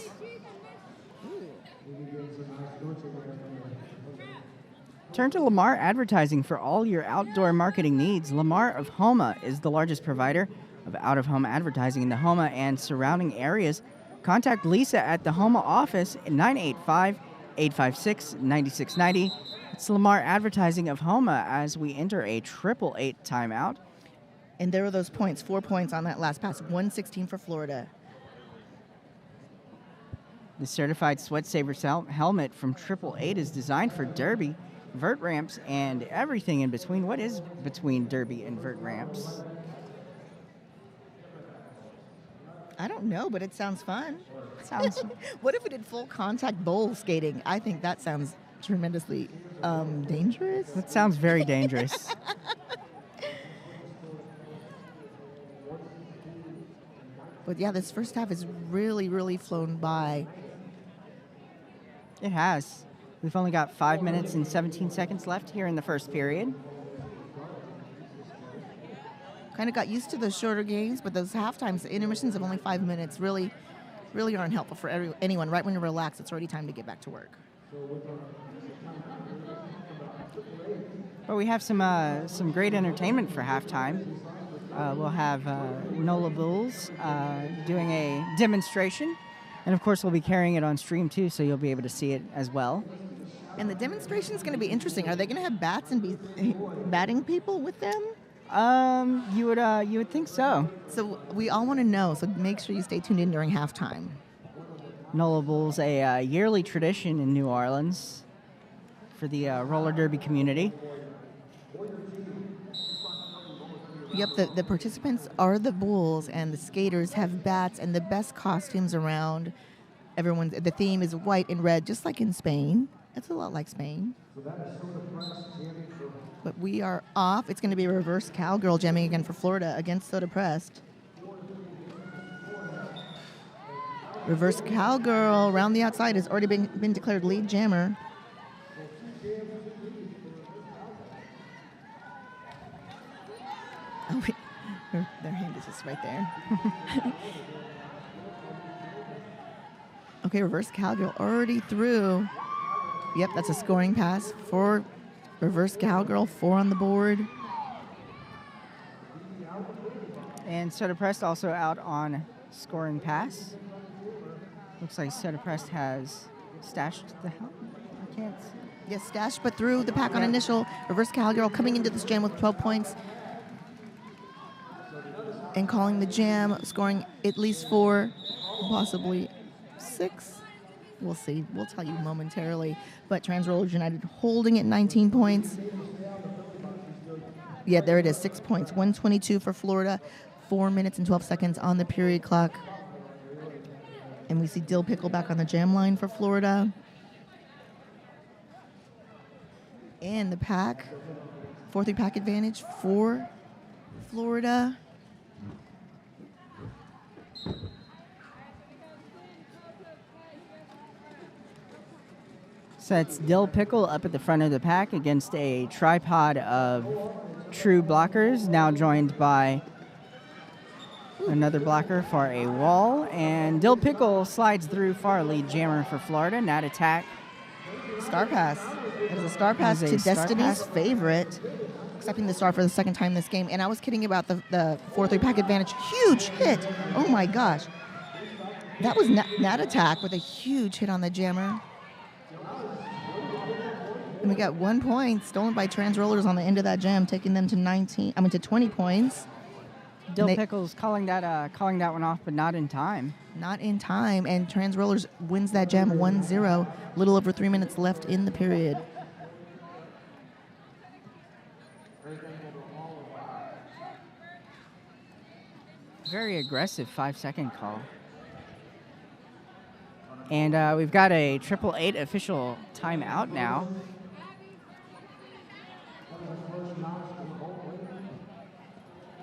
Turn to Lamar Advertising for all your outdoor marketing needs. Lamar of Homa is the largest provider of out-of-home advertising in the Homa and surrounding areas. Contact Lisa at the Homa office at 985-856-9690. It's Lamar Advertising of Homa as we enter a 888 timeout. And there were those points, 4 points on that last pass, 116 for Florida. The certified Sweat Saver helmet from 888 is designed for derby, vert ramps, and everything in between. What is between derby and vert ramps? I don't know, but it sounds fun. Sounds. What if we did full contact bowl skating? I think that sounds tremendously dangerous. That sounds very dangerous. But yeah, this first half has really, really flown by. It has. We've only got 5 minutes and 17 seconds left here in the first period. Kind of got used to those shorter games, but those half times, the intermissions of only 5 minutes really, really aren't helpful for anyone. Right when you relax, it's already time to get back to work. But we have some great entertainment for halftime. We'll have NOLA Bulls doing a demonstration. And, of course, we'll be carrying it on stream, too, so you'll be able to see it as well. And the demonstration is going to be interesting. Are they going to have bats and be batting people with them? You would think so. So we all want to know, so make sure you stay tuned in during halftime. NOLA Bulls, a yearly tradition in New Orleans for the roller derby community. Yep, the participants are the Bulls, and the skaters have bats and the best costumes around. The theme is white and red, just like in Spain. It's a lot like Spain. But we are off. It's going to be a reverse cowgirl jamming again for Florida against Soda Pressed. Reverse cowgirl around the outside has already been declared lead jammer. Oh, wait. Their hand is just right there. Okay, reverse cowgirl already through. Yep, that's a scoring pass for reverse cowgirl, 4 on the board. And Soda Pressed also out on scoring pass. Looks like Soda Pressed has stashed the helmet. I can't see. Yes, stashed, but through the pack on initial. Reverse cowgirl coming into this jam with 12 points. And calling the jam, scoring at least 4, possibly 6. We'll see. We'll tell you momentarily. But Trans Rollers United holding it 19 points. Yeah, there it is, 6 points. 122 for Florida, 4 minutes and 12 seconds on the period clock. And we see Dill Pickle back on the jam line for Florida. And the pack, 4-3 pack advantage for Florida. So it's Dill Pickle up at the front of the pack against a tripod of true blockers, now joined by another blocker for a wall. And Dill Pickle slides through far lead jammer for Florida. Nat attack. Star pass. It is a star pass to Destiny's favorite. Accepting the star for the second time this game. And I was kidding about the 4-3 pack advantage. Huge hit. Oh my gosh. That was Nat attack with a huge hit on the jammer. And we got 1 point stolen by Trans Rollers on the end of that jam, taking them to 20 points. Dill Pickle's calling that one off, but not in time. Not in time, and Trans Rollers wins that jam 1-0. Little over 3 minutes left in the period. Very aggressive 5-second call. And we've got a 888 official timeout now.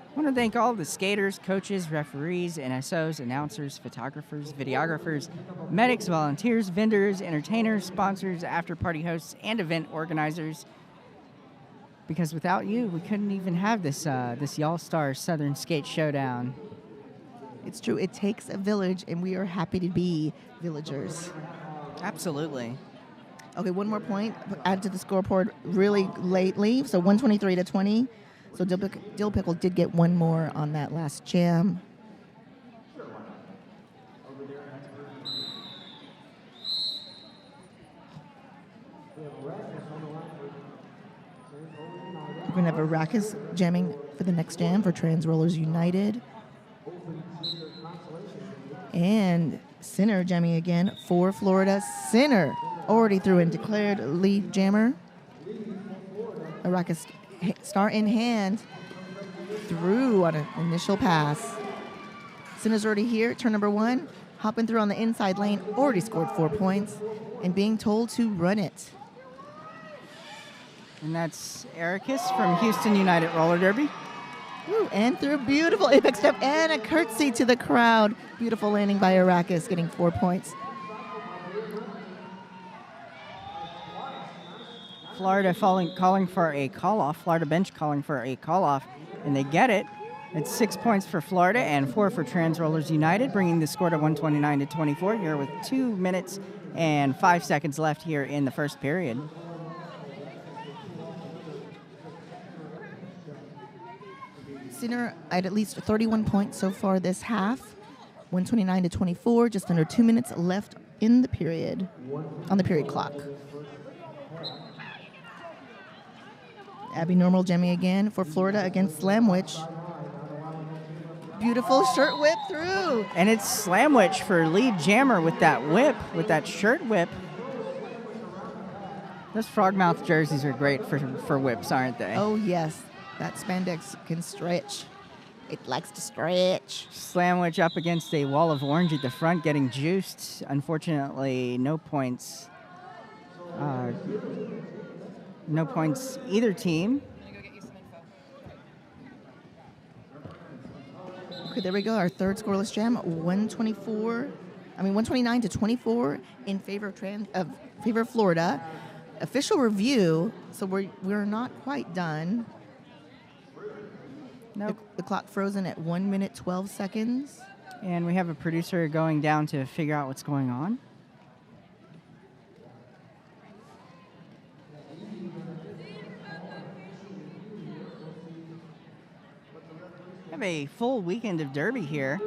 I want to thank all the skaters, coaches, referees, NSOs, announcers, photographers, videographers, medics, volunteers, vendors, entertainers, sponsors, after-party hosts, and event organizers. Because without you, we couldn't even have this Y'all-Star Southern Skate Showdown. It's true. It takes a village, and we are happy to be villagers. Absolutely. Okay, one more point added to the scoreboard really lately. So 123-20. So Dill Pickle did get one more on that last jam. We're going to have Arrakis jamming for the next jam for Trans Rollers United. And Sinner jamming again for Florida. Sinner already through and declared lead jammer. Arrakis star in hand through on an initial pass. Sinner's already here, turn number 1, hopping through on the inside lane, already scored 4 points, and being told to run it. And that's Ericus from Houston United Roller Derby. Woo, and through beautiful apex step and a curtsy to the crowd. Beautiful landing by Arrakis, getting 4 points. Florida calling for a call-off. Florida bench calling for a call-off, and they get it. It's 6 points for Florida and 4 for Trans Rollers United, bringing the score to 129-24 here with 2 minutes and 5 seconds left here in the first period. Sinner at least 31 points so far this half. 129-24, just under 2 minutes left in the period, on the period clock. Abby Normal jamming again for Florida against Slamwich. Beautiful shirt whip through. And it's Slamwich for lead jammer with that whip, with that shirt whip. Those frogmouth jerseys are great for whips, aren't they? Oh, yes. That spandex can stretch. It likes to stretch. Slamwich up against a wall of orange at the front, getting juiced. Unfortunately, no points. No points either team. I'm gonna go get you some info. Okay, there we go. Our third scoreless jam. 129-24 in favor of Florida. Official review. So we're not quite done. Nope. The clock frozen at 1 minute 12 seconds. And we have a producer going down to figure out what's going on. We have a full weekend of Derby here.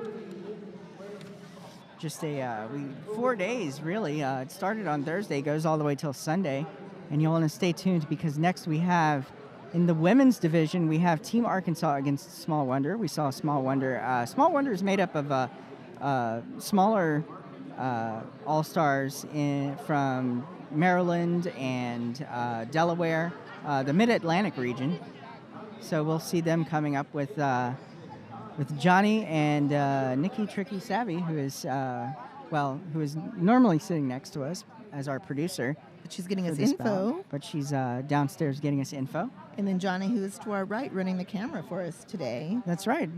Just 4 days, really. It started on Thursday, goes all the way till Sunday. And you'll want to stay tuned because next we have, in the women's division, we have Team Arkansas against Small Wonder. We saw Small Wonder. Small Wonder is made up of smaller all-stars from Maryland and Delaware, the Mid-Atlantic region. So we'll see them coming up with Johnny and Nikki Tricky Savvy, who is normally sitting next to us as our producer. But she's getting us this info. bout. But she's downstairs getting us info. And then Johnny, who is to our right, running the camera for us today. That's right.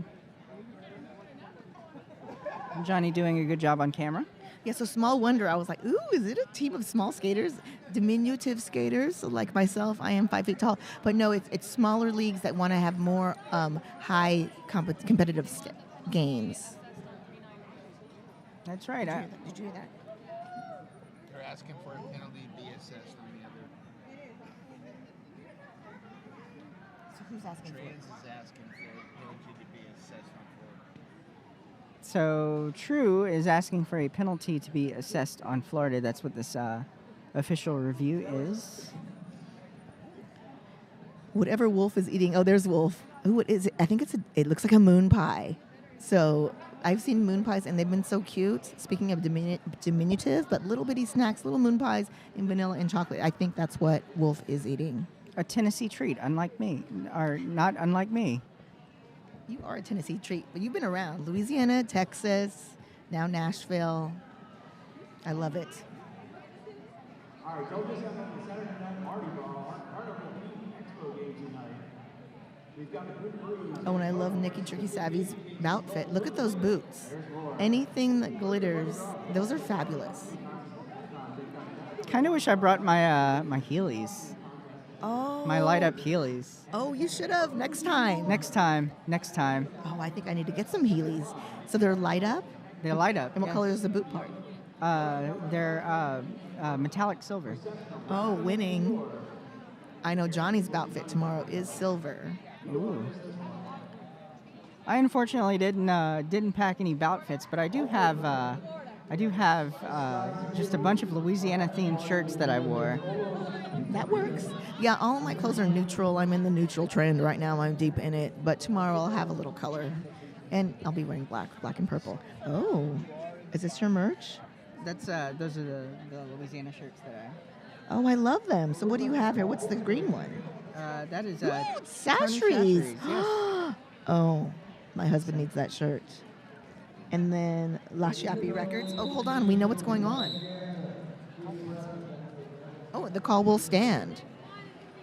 Johnny doing a good job on camera. Yeah, so small wonder, I was like, ooh, is it a team of small skaters? Diminutive skaters? So like myself, I am 5 feet tall. But no, it's smaller leagues that want to have more high competitive games. That's right. Did you hear that? They're asking for a penalty to be assessed on the other. So who's asking for it? Trans is asking for a penalty to be assessed on Florida. So True is asking for a penalty to be assessed on Florida. That's what this official review is. Whatever Wolf is eating. Oh, there's Wolf. Ooh, what is it? I think it looks like a moon pie. So I've seen moon pies, and they've been so cute. Speaking of diminutive, but little bitty snacks, little moon pies in vanilla and chocolate. I think that's what Wolf is eating. A Tennessee treat, unlike me, or not unlike me. You are a Tennessee treat, but you've been around. Louisiana, Texas, now Nashville. I love it. All right, don't just have the Saturday night Mardi Gras, our Carnival Expo game tonight. We've got a good breeze. Oh, and I love Nikki Tricky Savvy's outfit. Look at those boots. Anything that glitters, those are fabulous. Kind of wish I brought my my Heelys, Oh. my light up Heelys. Oh, you should have. Next time. Next time. Oh, I think I need to get some Heelys. So they're light up? They light up. And what yes. color is the boot part? They're metallic silver. Oh, winning. I know Johnny's outfit tomorrow is silver. Ooh. I unfortunately didn't pack any bout fits, but I do have just a bunch of Louisiana themed shirts that I wore. That works. Yeah, all my clothes are neutral. I'm in the neutral trend right now. I'm deep in it. But tomorrow I'll have a little color. And I'll be wearing black and purple. Oh, is this your merch? That's those are the Louisiana shirts that Oh, I love them. So what do you have here? What's the green one? that is Ooh, it's Sashries. yes. Oh, my husband needs that shirt. And then La Chiapi Records. Oh, hold on. We know what's going on. Oh, the call will stand.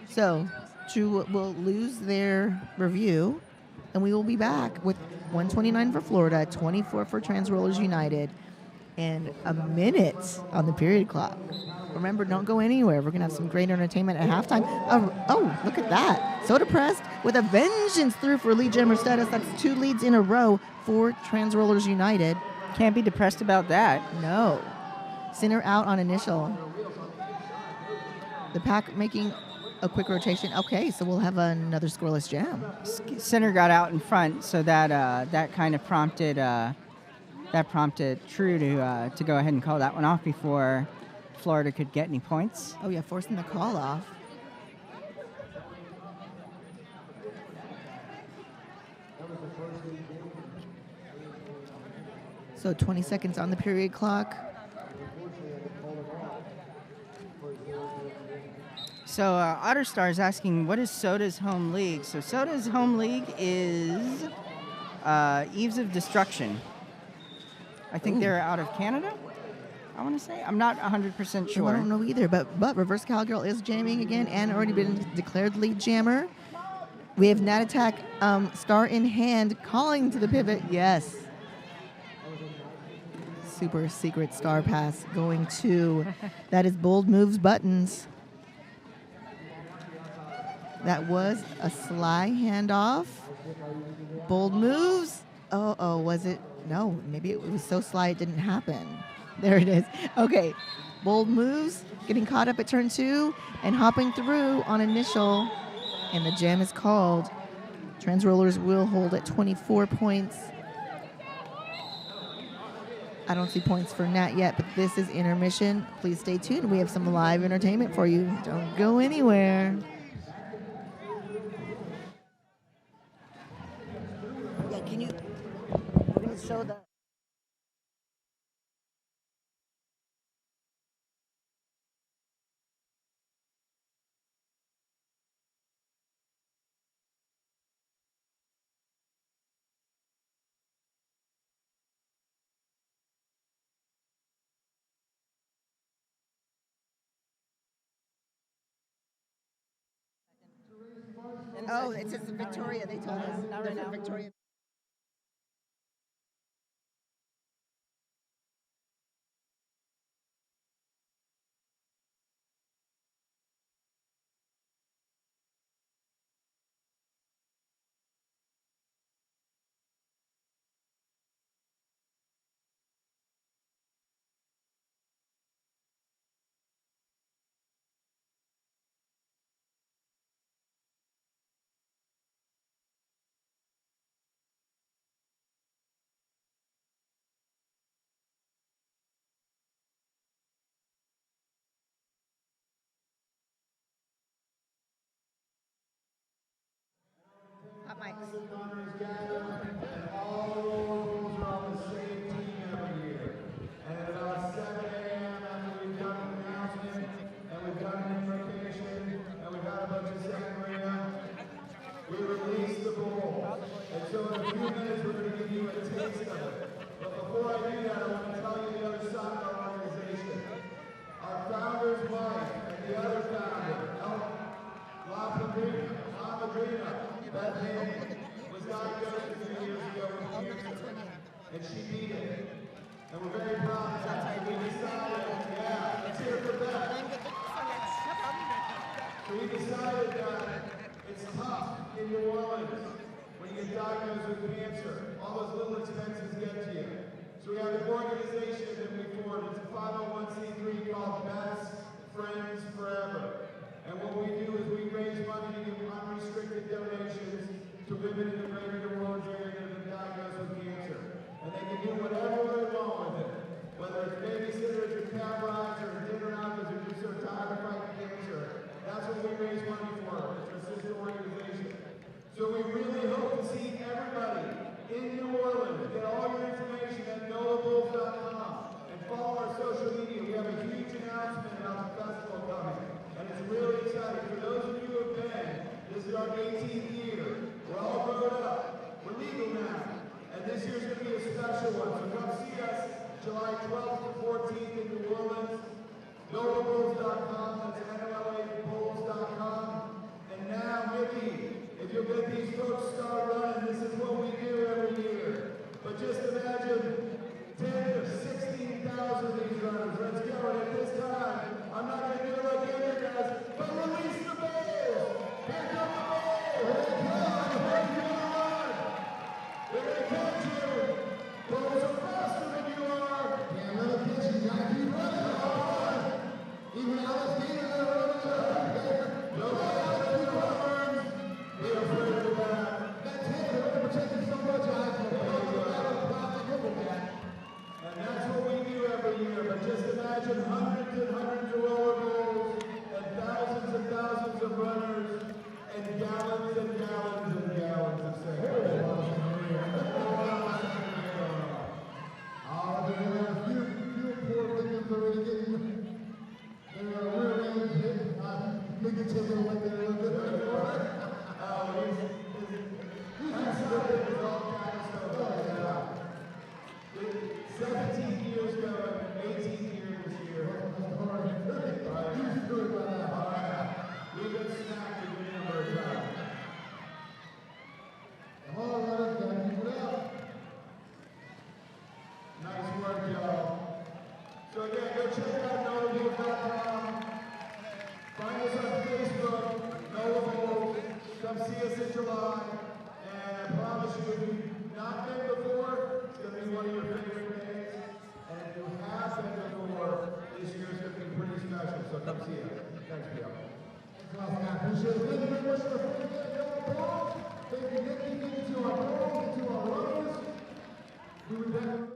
So, True will lose their review, and we will be back with 129 for Florida, 24 for Trans Rollers United, and a minute on the period clock. Remember, don't go anywhere. We're going to have some great entertainment at halftime. Oh, look at that. So depressed with a vengeance through for lead jammer status. That's 2 leads in a row for Trans Rollers United. Can't be depressed about that. No. Center out on initial. The pack making a quick rotation. Okay, so we'll have another scoreless jam. Center got out in front, so that kind of prompted True to go ahead and call that one off before Florida could get any points. Oh yeah, forcing the call off. So 20 seconds on the period clock. So Otterstar is asking, what is Soda's home league? So Soda's home league is Eves of Destruction. I think Ooh. they're out of Canada, I want to say. I'm not 100% sure. I don't know either, but Reverse Cowgirl is jamming again and already been declared lead jammer. We have Nat Attack star in hand calling to the pivot. Yes. Super secret star pass going to, that is Bold Moves Buttons. That was a sly handoff. Bold Moves. Oh, was it? No, maybe it was so sly it didn't happen. There it is. Okay. Bold Moves, getting caught up at turn 2 and hopping through on initial. And the jam is called. Trans Rollers will hold at 24 points. I don't see points for Nat yet, but this is intermission. Please stay tuned. We have some live entertainment for you. Don't go anywhere. Yeah, can you show the... Oh, it says Victoria. They told us. Not They're right from now. Victoria. Hot mics. Runners gather, and all the locals are on the same team every year. And at about 7 a.m. after we've done an announcement, and we've done an invocation, and we've had a bunch of sangria, we release the bowl. And so in a few minutes, we're going to give you a taste of it. But before I do that, I want to tell you the other side of our organization. Our founder's wife and the other founder, La Padrina, Beth Hayden, was diagnosed a few years ago with cancer, and she beat it. And we're very proud of that. So we decided, let's hear it for Beth. So we decided that it's tough in New Orleans when you get diagnosed with cancer. All those little expenses get to you. So we have an organization that we formed. It's a 501c3 called Best Friends Forever. And what we do is we raise money to give unrestricted donations to women in the greater New Orleans area that have been diagnosed with cancer. And they can do whatever they want with it. Whether it's babysitters or cab rides or dinner out because they're just so tired of fighting cancer. That's what we raise money for. It's our sister organization. So we really hope to see everybody in New Orleans. Get all your information at NOLABulls.com and follow our social media. We have a huge announcement about the festival coming. And it's really exciting. For those of you who have been, this is our 18th year. We're all grown up. We're legal now. And this year's going to be a special one. So come see us July 12th to 14th in New Orleans. NOLABulls.com. That's NOLABulls.com. And now, Mickey, if you'll get these folks start running, this is what we do every year. But just imagine 10 or 16,000 of these runners. Let's go. And at this time, I'm not going to do it like the other guys, but release the balls. Here comes the ball. Here it comes. Where you going to run? They're going to catch you. Bulls are faster than you are. Can't let them catch you. You got to keep running. Even Alex Gator is running there. Nobody else can run. Be afraid of that. That's it. They're going to protect you so much. And that's what we do every year. But just imagine hundreds and hundreds of roller bulls and thousands of runners and gallons and gallons and gallons of sand. There are a few poor victims already getting their rear ends hit. Mickey took it away there a little bit. He's all kinds of stuff. 17 years ago, 18 years this year. We've been snacked a good number of times. All right, gotta keep it up. Nice work, y'all. So again, go check out NOLABulls.com. Find us on Facebook, Nola Bulls. Come see us in July. And I promise you, if you've not been before, it's going to be one of your favorite days. And if you have been before, this year's going to be pretty special. So come see us. Thanks, Bill. Thanks a lot, Scott. Appreciate it. Thank you very much for the Thank you, Nikki. Thank you to our girls and to our runners. We were there.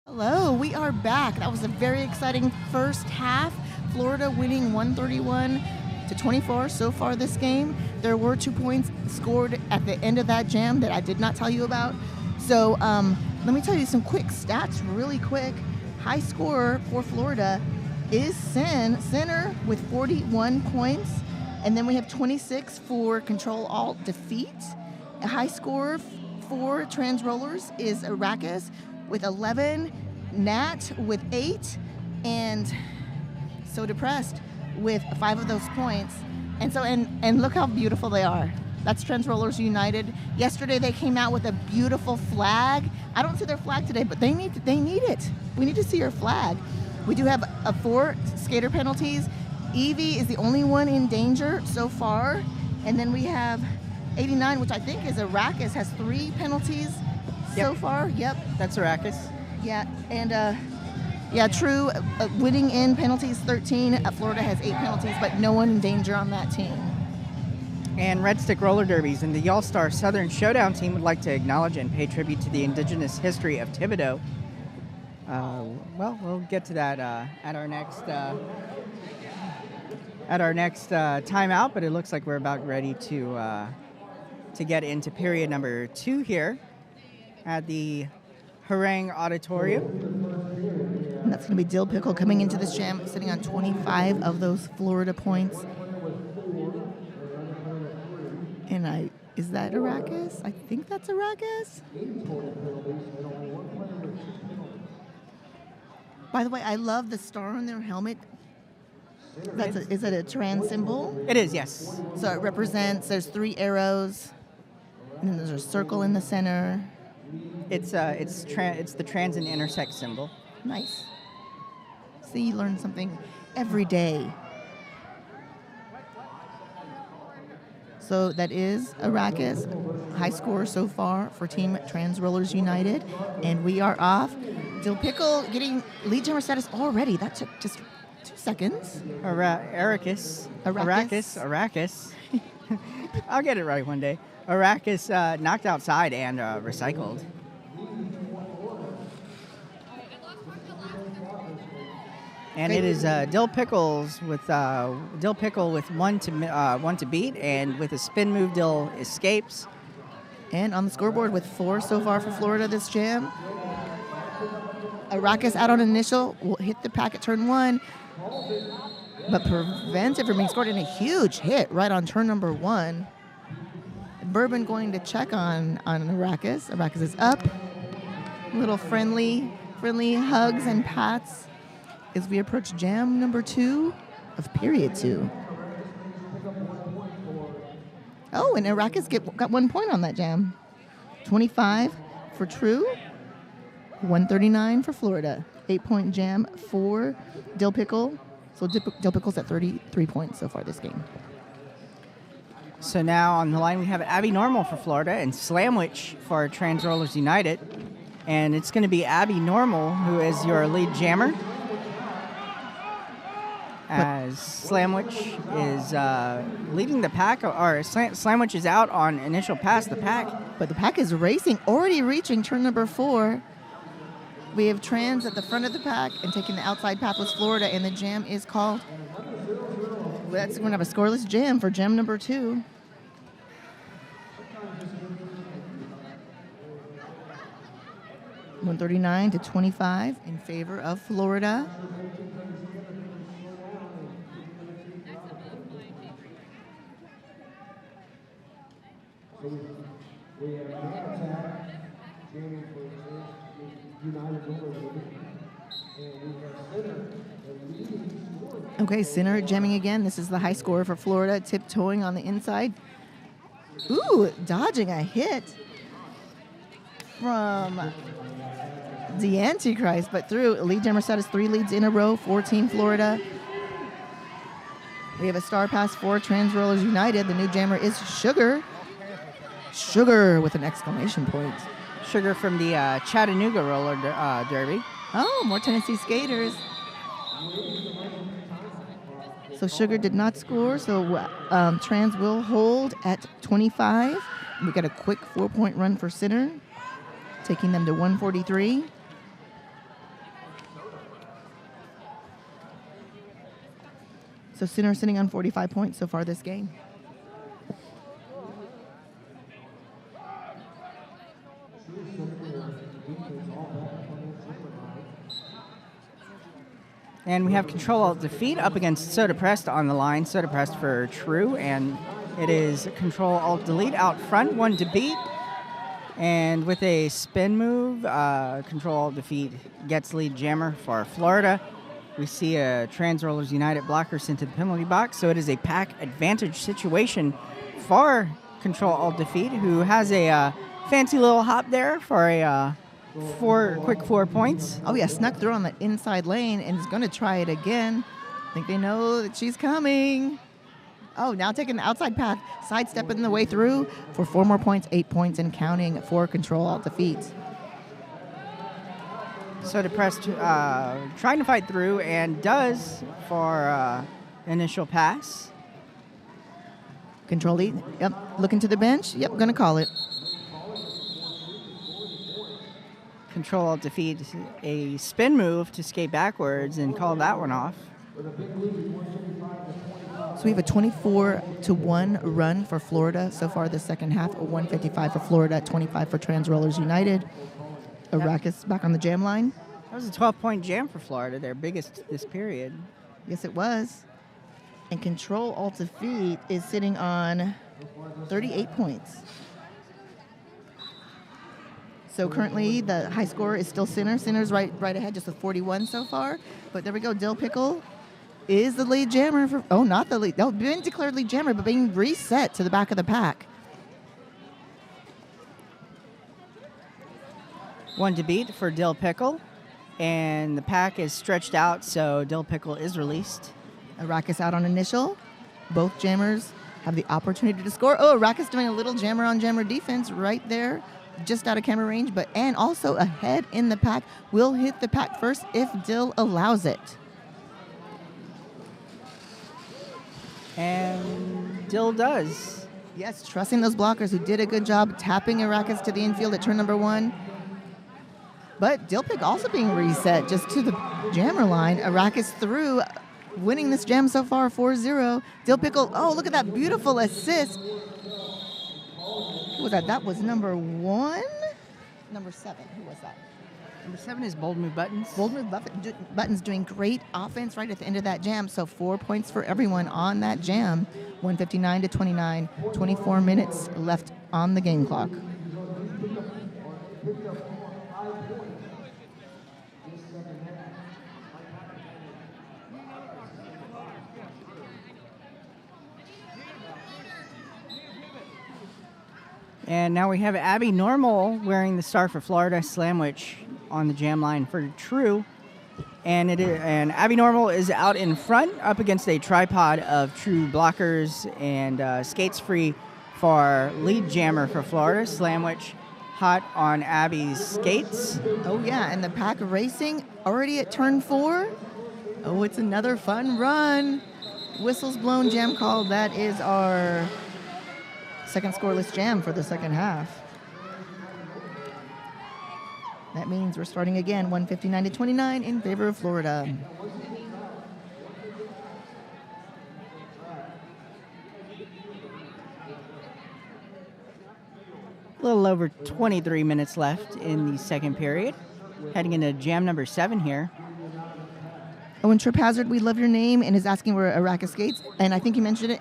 Hello, we are back. That was a very exciting first half. Florida winning 131-24 so far this game. There were 2 points scored at the end of that jam that I did not tell you about. So let me tell you some quick stats really quick. High scorer for Florida is Center with 41 points. And then we have 26 for Control-Alt-Defeat. A high scorer for Trans Rollers is Arrakis with 11, Nat with 8, and So Depressed with 5 of those points. And so and look how beautiful they are. That's Trans Rollers United. Yesterday they came out with a beautiful flag. I don't see their flag today, but they need it. We need to see your flag. We do have 4 skater penalties. Evie is the only one in danger so far. And then we have 89, which I think is Arrakis, has 3 penalties so far. Yep. That's Arrakis. Yeah, and True, winning in penalties 13. Florida has 8 penalties, but no one in danger on that team. And Red Stick Roller Derbies and the All-Star Southern Showdown team would like to acknowledge and pay tribute to the indigenous history of Thibodaux. We'll get to that at our next timeout, but it looks like we're about ready to get into period number 2 here at the Harangue Auditorium. And that's going to be Dill Pickle coming into this jam, sitting on 25 of those Florida points. And is that Arrakis? I think that's Arrakis. By the way, I love the star on their helmet. Is it a trans symbol? It is, yes. So it represents, there's 3 arrows, and then there's a circle in the center. It's the trans and intersect symbol. Nice. See, you learn something every day. So that is Arrakis, high score so far for Team Trans Rollers United. And we are off. Dill Pickle getting lead jammer status already. That took just 2 seconds. Arrakis. I'll get it right one day. Arrakis knocked outside and recycled. And it is Dill Pickle with 1 to beat, and with a spin move, Dill escapes. And on the scoreboard with 4 so far for Florida this jam. Arrakis out on initial, will hit the pack at turn 1, but prevents it from being scored in a huge hit right on turn number 1. Bourbon going to check on Arrakis. Arrakis is up. Little friendly hugs and pats as we approach jam number 2 of period 2. Oh, and Arrakis got 1 point on that jam. 25 for True, 139 for Florida. 8-point jam for Dill Pickle. So Dill Pickle's at 33 points so far this game. So now on the line we have Abby Normal for Florida and Slamwich for Trans Rollers United. And it's going to be Abby Normal who is your lead jammer, as Slamwich is leading the pack, or Slamwich is out on initial pass the pack. But the pack is racing, already reaching turn number 4. We have Trans at the front of the pack and taking the outside path with Florida, and the jam is called. That's going to have a scoreless jam for jam number 2. $139-25 in favor of Florida. We have an attack, jamming for United Rollers, and we have Center, the leading scorer. Okay, Center jamming again. This is the high scorer for Florida, tiptoeing on the inside. Ooh, dodging a hit from the Antichrist, but through. Lead jammer status, 3 leads in a row for Team Florida. We have a star pass for Trans Rollers United. The new jammer is Sugar. Sugar with an exclamation point. Sugar from the Chattanooga Roller Derby. Oh, more Tennessee skaters. So Sugar did not score, so Trans will hold at 25. We got a quick 4-point run for Center, taking them to 143. So Sinner sitting on 45 points so far this game. And we have Control Alt Defeat up against Soda Pressed on the line. Soda Pressed for True, and it is Control Alt Delete out front, one to beat. And with a spin move, Control Alt Defeat gets lead jammer for Florida. We see a Trans Rollers United blocker sent to the penalty box, so it is a pack advantage situation for Control Alt Defeat, who has a fancy little hop there for a quick 4 points. Oh, yeah, snuck through on the inside lane and is going to try it again. I think they know that she's coming. Oh, now taking the outside path, sidestepping the way through for 4 more points, 8 points, and counting for Control Alt Defeat. So Depressed trying to fight through and does for initial pass. Control E, yep, looking to the bench. Yep, going to call it. Control Alt Defeat a spin move to skate backwards and call that one off. So we have a 24-1 run for Florida so far this second half, a 155 for Florida, 25 for Trans Rollers United. Arrakis back on the jam line. That was a 12-point jam for Florida, their biggest this period. Yes, it was. And Control Alt Defeat is sitting on 38 points. So currently the high score is still Sinner. Sinner's right ahead, just with 41 so far. But there we go. Dill Pickle is the lead jammer for. Oh, not the lead. No, been declared lead jammer, but being reset to the back of the pack. One to beat for Dill Pickle, and the pack is stretched out, so Dill Pickle is released. Arrakis out on initial. Both jammers have the opportunity to score. Oh, Arrakis doing a little jammer on jammer defense right there, just out of camera range, and also ahead in the pack. Will hit the pack first if Dill allows it. And Dill does. Yes, trusting those blockers who did a good job tapping Arrakis to the infield at turn number 1. But Dilpick also being reset just to the jammer line. Arrakis through, winning this jam so far 4-0. Dilpickle, oh, look at that beautiful assist. Who was that? That was number 1? Number 7. Who was that? Number 7 is Bold Move Buttons. Bold Move Buttons doing great offense right at the end of that jam. So 4 points for everyone on that jam. 159-29. 24 minutes left on the game clock. And now we have Abby Normal wearing the star for Florida, Slamwich on the jam line for True. And Abby Normal is out in front up against a tripod of True blockers and skates free for lead jammer for Florida, Slamwich hot on Abby's skates. Oh yeah, and the pack racing already at turn 4. Oh, it's another fun run. Whistles blown jam call. That is our second scoreless jam for the second half. That means we're starting again, 159-29 in favor of Florida. A little over 23 minutes left in the second period. Heading into jam number 7 here. Oh, and Trip Hazard, we love your name, and is asking where Arrakis skates. And I think you mentioned it,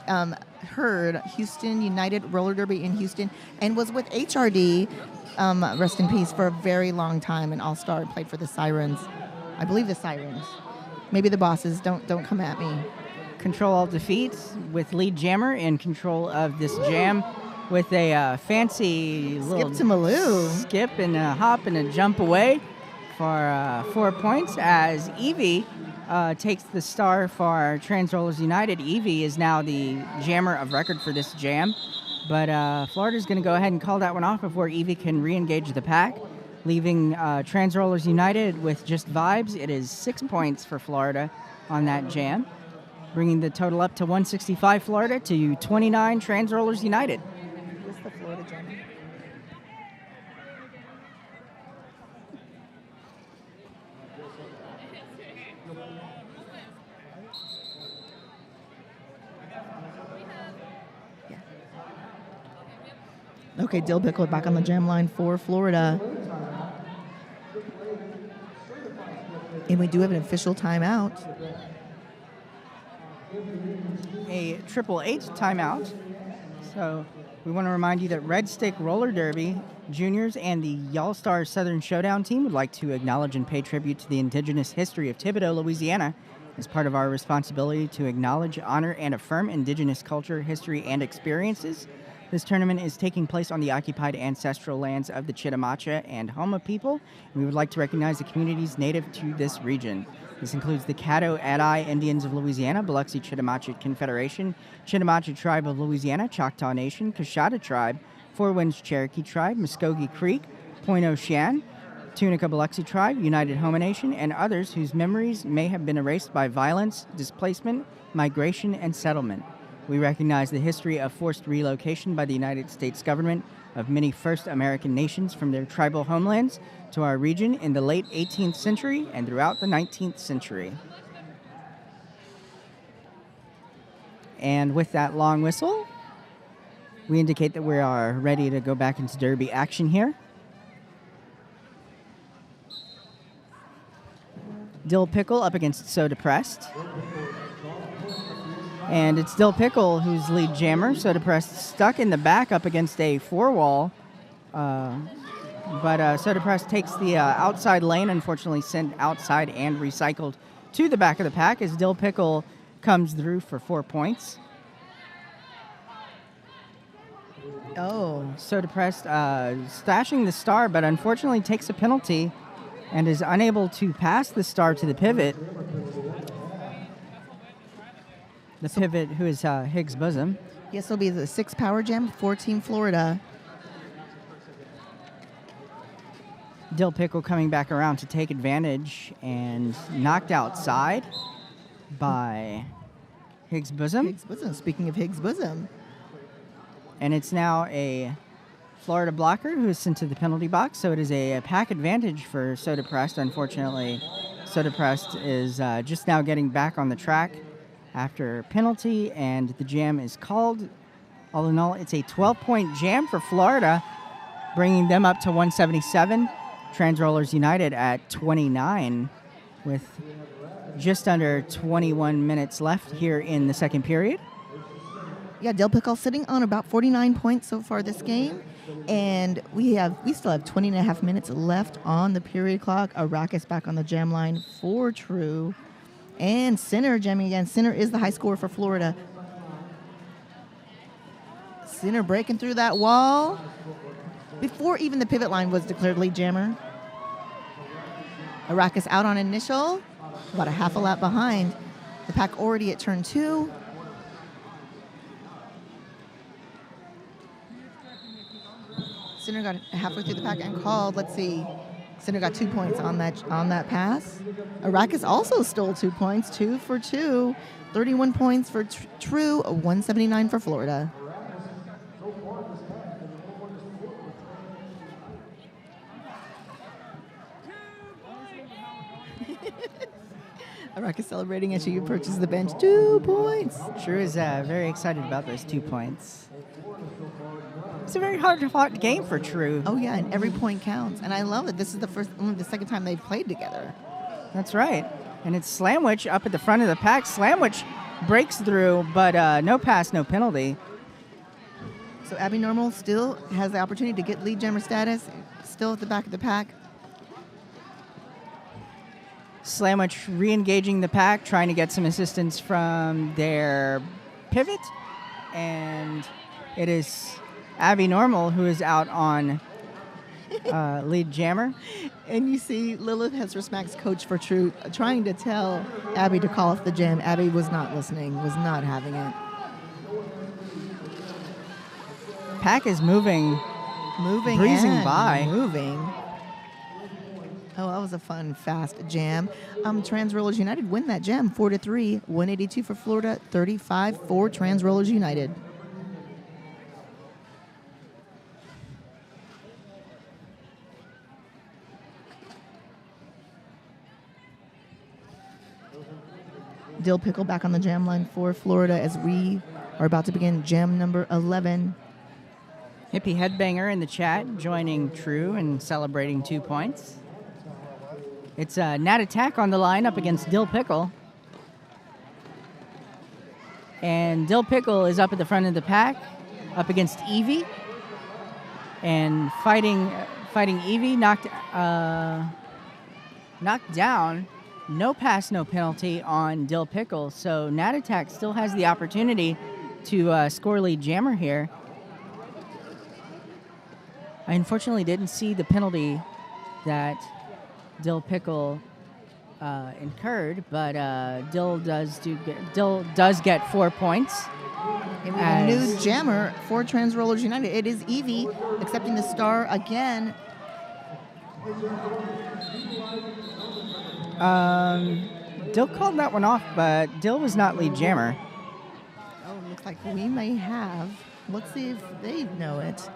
heard Houston United Roller Derby in Houston, and was with HRD, rest in peace, for a very long time, an all-star, played for the Sirens. I believe the Sirens. Maybe the Bosses, don't come at me. Control Alt Defeat with lead jammer in control of this jam with a fancy little skip to Malou. Skip and a hop and a jump away for 4 points as Evie takes the star for Trans Rollers United. Evie is now the jammer of record for this jam, but Florida's going to go ahead and call that one off before Evie can re-engage the pack, leaving Trans Rollers United with just vibes. It is 6 points for Florida on that jam, bringing the total up to 165 Florida to 29 Trans Rollers United. What's the Florida jam? Okay, Dill Pickle back on the jam line for Florida. And we do have an official timeout. A 888 timeout. So we want to remind you that Red Stick Roller Derby Juniors and the Y'all-Star Southern Showdown team would like to acknowledge and pay tribute to the indigenous history of Thibodaux, Louisiana, as part of our responsibility to acknowledge, honor, and affirm indigenous culture, history, and experiences. This tournament is taking place on the occupied ancestral lands of the Chitimacha and Homa people, and we would like to recognize the communities native to this region. This includes the Caddo-Adai Indians of Louisiana, Biloxi Chitimacha Confederation, Chitimacha Tribe of Louisiana, Choctaw Nation, Coshada Tribe, Four Winds Cherokee Tribe, Muskogee Creek, Point Ocean, Tunica Biloxi Tribe, United Homa Nation, and others whose memories may have been erased by violence, displacement, migration, and settlement. We recognize the history of forced relocation by the United States government of many first American nations from their tribal homelands to our region in the late 18th century and throughout the 19th century. And with that long whistle, we indicate that we are ready to go back into Derby action here. Dill Pickle up against So Depressed. And it's Dill Pickle who's lead jammer. So Depressed stuck in the back up against a four-wall. But So Depressed takes the outside lane, unfortunately sent outside and recycled to the back of the pack as Dill Pickle comes through for 4 points. Oh. So Depressed stashing the star, but unfortunately takes a penalty and is unable to pass the star to the pivot. The pivot, who is Higgs Bosom. Yes, it'll be the 6 power jam for Team Florida. Dill Pickle coming back around to take advantage and knocked outside by Higgs Bosom. Higgs Bosom. Speaking of Higgs Bosom. And it's now a Florida blocker who is sent to the penalty box, so it is a pack advantage for So Depressed. Unfortunately, So Depressed is just now getting back on the track after penalty, and the jam is called. All in all, it's a 12-point jam for Florida, bringing them up to 177. Trans Rollers United at 29 with just under 21 minutes left here in the second period. Yeah, Dill Pickle sitting on about 49 points so far this game. And we still have 20 and a half minutes left on the period clock. Arrakis back on the jam line for True. And Sinner jamming again. Sinner is the high scorer for Florida. Sinner breaking through that wall before even the pivot line was declared lead jammer. Arrakis out on initial, about a half a lap behind. The pack already at turn 2. Sinner got halfway through the pack and called. Let's see. Sinner got 2 points on that pass. Arrakis also stole 2 points, 2 for 2. 31 points for True, 179 for Florida. Arrakis celebrating as she approaches the bench. 2 points. True is very excited about those 2 points. It's a very hard-fought game for True. Oh, yeah, and every point counts. And I love that this is only the second time they've played together. That's right. And it's Slamwich up at the front of the pack. Slamwich breaks through, but no pass, no penalty. So Abby Normal still has the opportunity to get lead jammer status, still at the back of the pack. Slamwich re-engaging the pack, trying to get some assistance from their pivot. And it is Abby Normal who is out on lead jammer. And you see Lilith Hesper-Smack's coach for True trying to tell Abby to call off the jam. Abby was not listening, was not having it. Pack is moving breezing and by. Moving. Oh, that was a fun, fast jam. Trans Rollers United win that jam 4-3, 182 for Florida, 35 for Trans Rollers United. Dill Pickle back on the jam line for Florida as we are about to begin jam number 11. Hippie Headbanger in the chat, joining True and celebrating 2 points. It's Nat Attack on the line up against Dill Pickle. And Dill Pickle is up at the front of the pack, up against Evie. And fighting Evie, knocked down. No pass, no penalty on Dill Pickle. So Nat Attack still has the opportunity to score lead Jammer here. I unfortunately didn't see the penalty that Dill Pickle incurred, but Dill does get 4 points. And we have a new jammer for Trans Rollers United. It is Evie accepting the star again. Dill called that one off, but Dill was not lead jammer. Oh, looks like we may have. Let's see if they know it.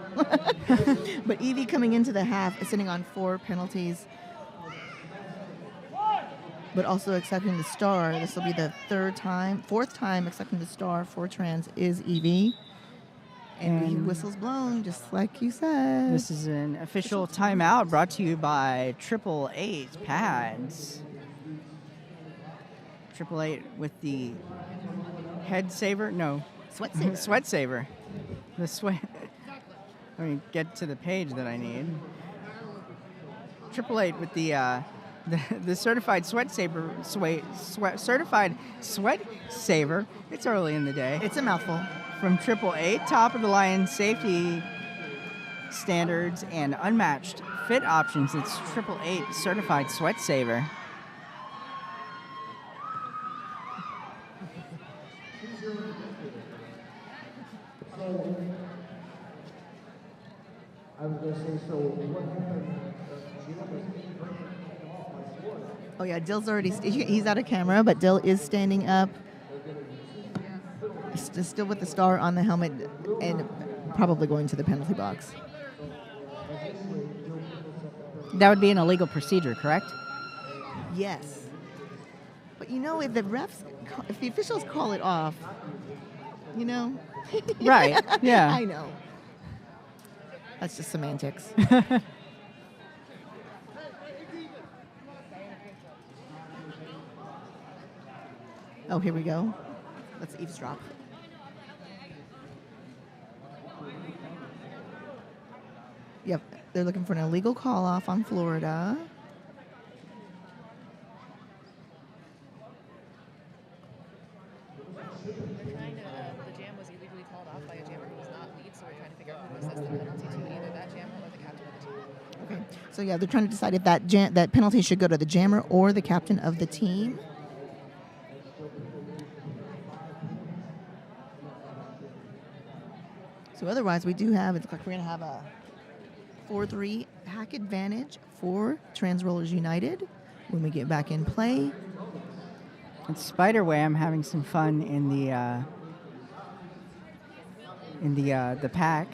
But Evie coming into the half is sitting on 4 penalties, but also accepting the star. This will be the fourth time accepting the star for Trans is Evie. And the whistle's blown, just like you said. This is an official timeout brought to you by 888 Pads. 888 with the head saver? No. Sweat saver. Sweat saver. The sweat. Let me get to the page that I need. 888 with the certified sweat saver. Certified sweat saver. It's early in the day. It's a mouthful. From 888, top of the line safety standards and unmatched fit options. It's 888 certified sweat saver. I was going to say, so what happened? Oh yeah, Dill's already. He's out of camera, but Dill is standing up. He's still with the star on the helmet and probably going to the penalty box. That would be an illegal procedure, correct? Yes. But you know, if the officials call it off, you know. Right, yeah. I know. That's just semantics. Oh, here we go. Let's eavesdrop. Yep, they're looking for an illegal call-off on Florida. The jam was illegally called off by a jammer who was not lead, so we're trying to figure out who to assess the penalty to, either that jammer or the captain of the team. Okay, so yeah, they're trying to decide if that penalty should go to the jammer or the captain of the team. So otherwise, we do have, it looks like we're going to have a 4-3 pack advantage for Trans Rollers United when we get back in play. And Spiderwham having some fun in the pack.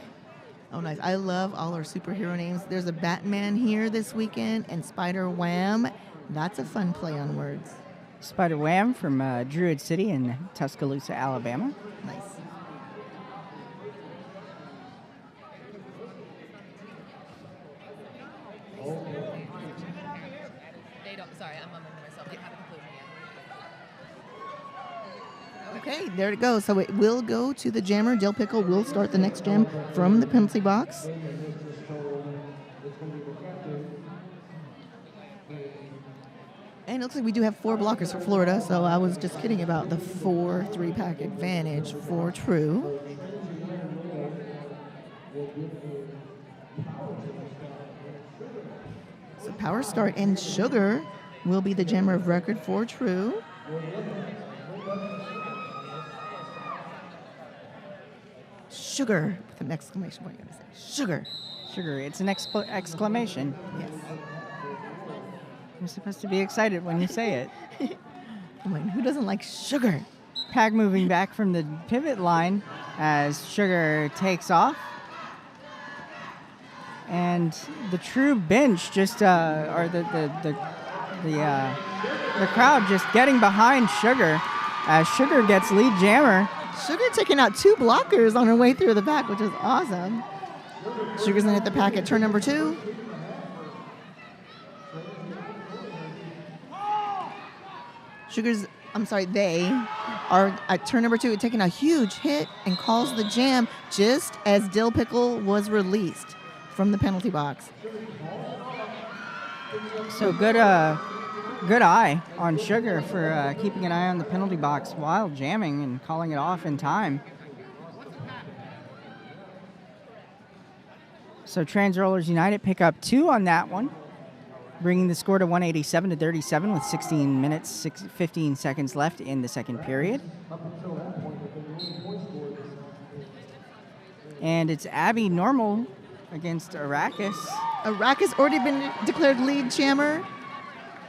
Oh, nice. I love all our superhero names. There's a Batman here this weekend and Spider-Wham. That's a fun play on words. Spiderwham from Druid City in Tuscaloosa, Alabama. Nice. They don't. Sorry, I'm mumbling to myself. They have a conclusion yet. Okay, there it goes. So it will go to the jammer. Dill Pickle will start the next jam from the penalty box. And it looks like we do have 4 blockers for Florida, so I was just kidding about the 4-3 pack advantage for True. So Power Start and Sugar will be the jammer of record for True. Sugar with an exclamation point. I'm going to say sugar. Sugar, it's an exclamation. Yes. You're supposed to be excited when you say it. I mean, who doesn't like sugar? Pack moving back from the pivot line as Sugar takes off. And the True bench just, or the crowd just getting behind Sugar as Sugar gets lead jammer. Sugar taking out 2 blockers on her way through the back, which is awesome. Sugars gonna hit the pack at turn number 2. They are at turn number 2 taking a huge hit and calls the jam just as Dill Pickle was released from the penalty box. So good eye on Sugar for keeping an eye on the penalty box while jamming and calling it off in time. So Trans Rollers United pick up 2 on that one, bringing the score to 187-37 with 16 minutes, 15 seconds left in the second period. And it's Abby Normal against Arrakis. Arrakis already been declared lead jammer.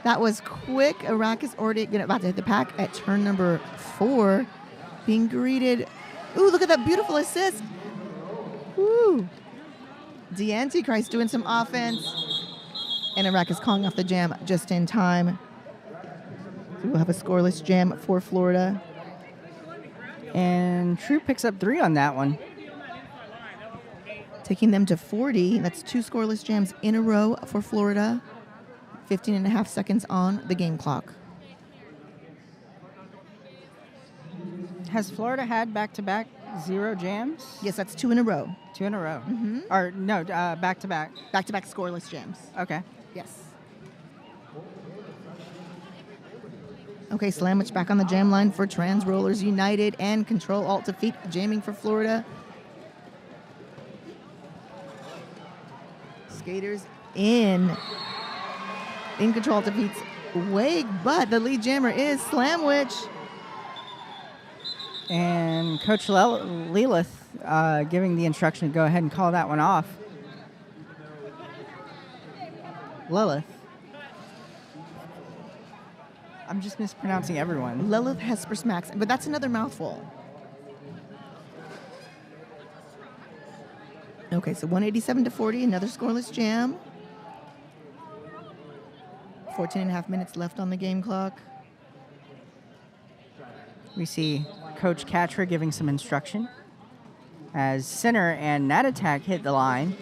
That was quick. Arrakis already about to hit the pack at turn number 4, being greeted. Ooh, look at that beautiful assist. Ooh. The Antichrist doing some offense. And Arrakis calling off the jam just in time. So we'll have a scoreless jam for Florida. And True picks up 3 on that one. Taking them to 40. That's 2 scoreless jams in a row for Florida. 15 and a half seconds on the game clock. Has Florida had back-to-back 0 jams? Yes, that's 2 in a row. 2 in a row. Mm-hmm. Or no, back-to-back. Back-to-back scoreless jams. Okay. Yes. Okay, Slamwich back on the jam line for Trans Rollers United and Control-Alt-Defeat jamming for Florida. Skaters in Control-Alt-Defeat's wake, but the lead jammer is Slamwich. And Coach Lilith giving the instruction to go ahead and call that one off. Lilith. I'm just mispronouncing everyone. Lilith Hesper Max, but that's another mouthful. Okay, so 187-40, another scoreless jam. 14 and a half minutes left on the game clock. We see Coach Katra giving some instruction as Sinner and Nat Attack hit the line.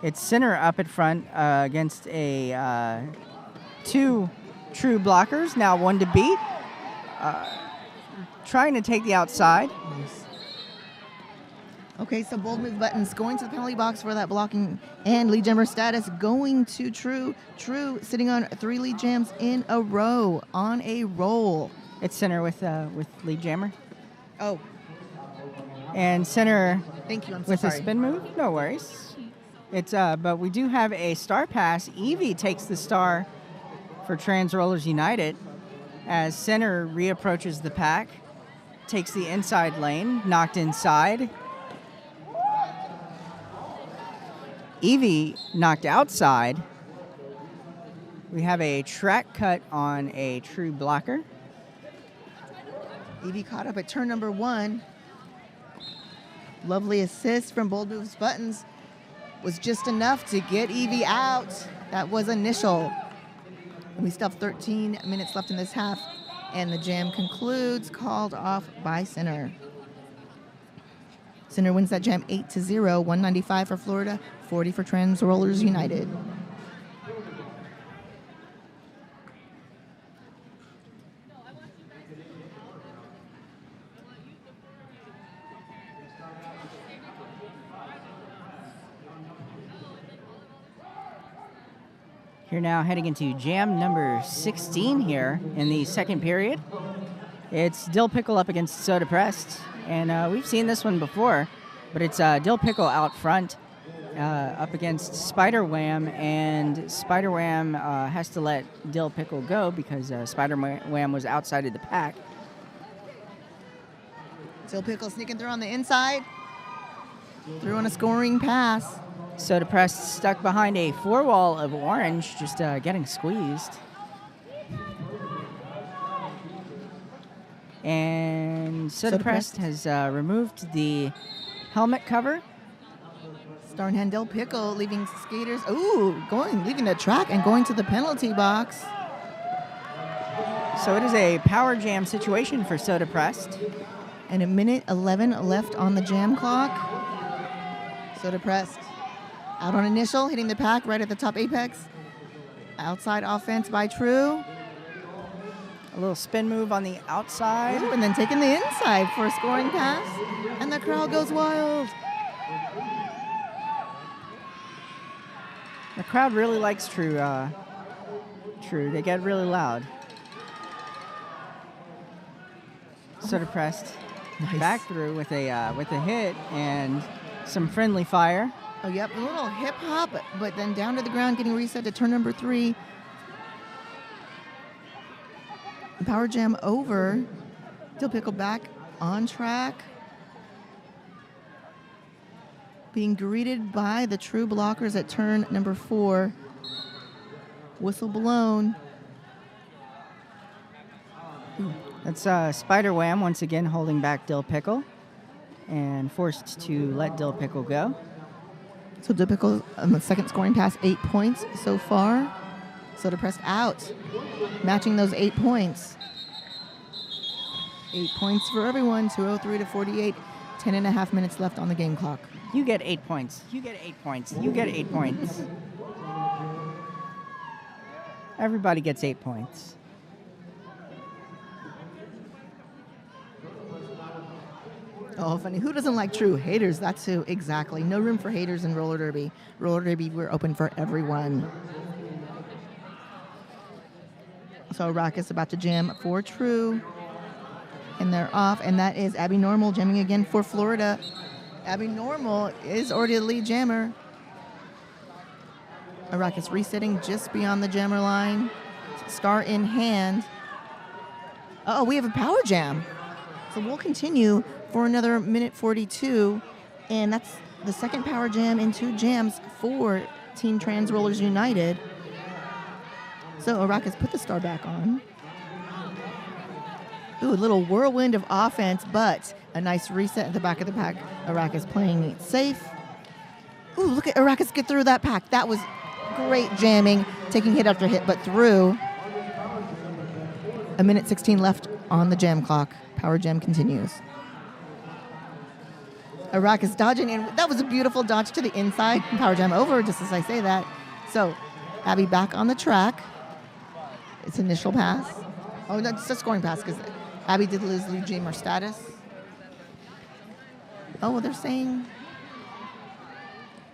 It's Sinner up at front against a 2 True blockers, now 1 to beat. Trying to take the outside. Okay, so bold move buttons going to the penalty box for that blocking and lead jammer status going to True. True sitting on 3 lead jams in a row on a roll. It's Sinner with lead jammer. Oh, And Sinner thank you. I'm so with sorry. a spin move. No worries. It's but we do have a star pass. Evie takes the star for Trans Rollers United as Sinner reapproaches the pack, takes the inside lane, knocked inside. Evie knocked outside. We have a track cut on a True blocker. Evie caught up at turn number 1. Lovely assist from Bold Moves Buttons was just enough to get Evie out. That was initial. And we still have 13 minutes left in this half, and the jam concludes, called off by Sinner. Sinner wins that jam 8-0, 195 for Florida, 40 for Trans Rollers United. You're now heading into jam number 16 here in the second period. It's Dill Pickle up against Soda Pressed, and we've seen this one before, but it's Dill Pickle out front up against Spider Wham, and Spider Wham has to let Dill Pickle go because Spider Wham was outside of the pack. Dill Pickle sneaking through on the inside, through on a scoring pass. Soda Pressed stuck behind a 4-wall of orange, just getting squeezed. And Soda Pressed has removed the helmet cover. Star in hand Dill Pickle leaving skaters, leaving the track and going to the penalty box. So it is a power jam situation for Soda Pressed. And a minute 11 left on the jam clock. Soda Pressed Out on initial, hitting the pack right at the top apex. Outside offense by True. A little spin move on the outside. Ooh, and then taking the inside for a scoring pass. And the crowd goes wild. The crowd really likes True. True. They get really loud. Sort of pressed. Nice. Back through with a hit and some friendly fire. Oh, yep, a little hip hop, but then down to the ground, getting reset to turn number 3. Power jam over. Dill Pickle back on track. Being greeted by the True blockers at turn number 4. Whistle blown. That's Spider Wham once again holding back Dill Pickle and forced to let Dill Pickle go. So Dill Pickle on the second scoring pass, 8 points so far. Soda pressed out, matching those 8 points. 8 points for everyone, 2:03 to 48. 10.5 minutes left on the game clock. You get 8 points. You get 8 points. You get 8 points. Everybody gets 8 points. Oh, funny. Who doesn't like True? Haters, that's who. Exactly. No room for haters in roller derby. Roller derby, we're open for everyone. So Rock is about to jam for True. And they're off, and that is Abby Normal jamming again for Florida. Abby Normal is already the lead jammer. Iraq is resetting just beyond the jammer line. Star in hand. Oh, we have a power jam. So we'll continue for another minute 42, and that's the second power jam in 2 jams for Team Trans Rollers United. So Iraq has put the star back on. Ooh, a little whirlwind of offense, but a nice reset at the back of the pack. Iraq is playing it safe. Ooh, look at Iraq get through that pack. That was great jamming, taking hit after hit, but through. A minute 16 left on the jam clock. Power jam continues. Iraq is dodging, and that was a beautiful dodge to the inside. Power jam over, just as I say that. So, Abby back on the track. It's initial pass. Oh, no, it's a scoring pass because Abby did lose lead jammer status. Oh, well, they're saying...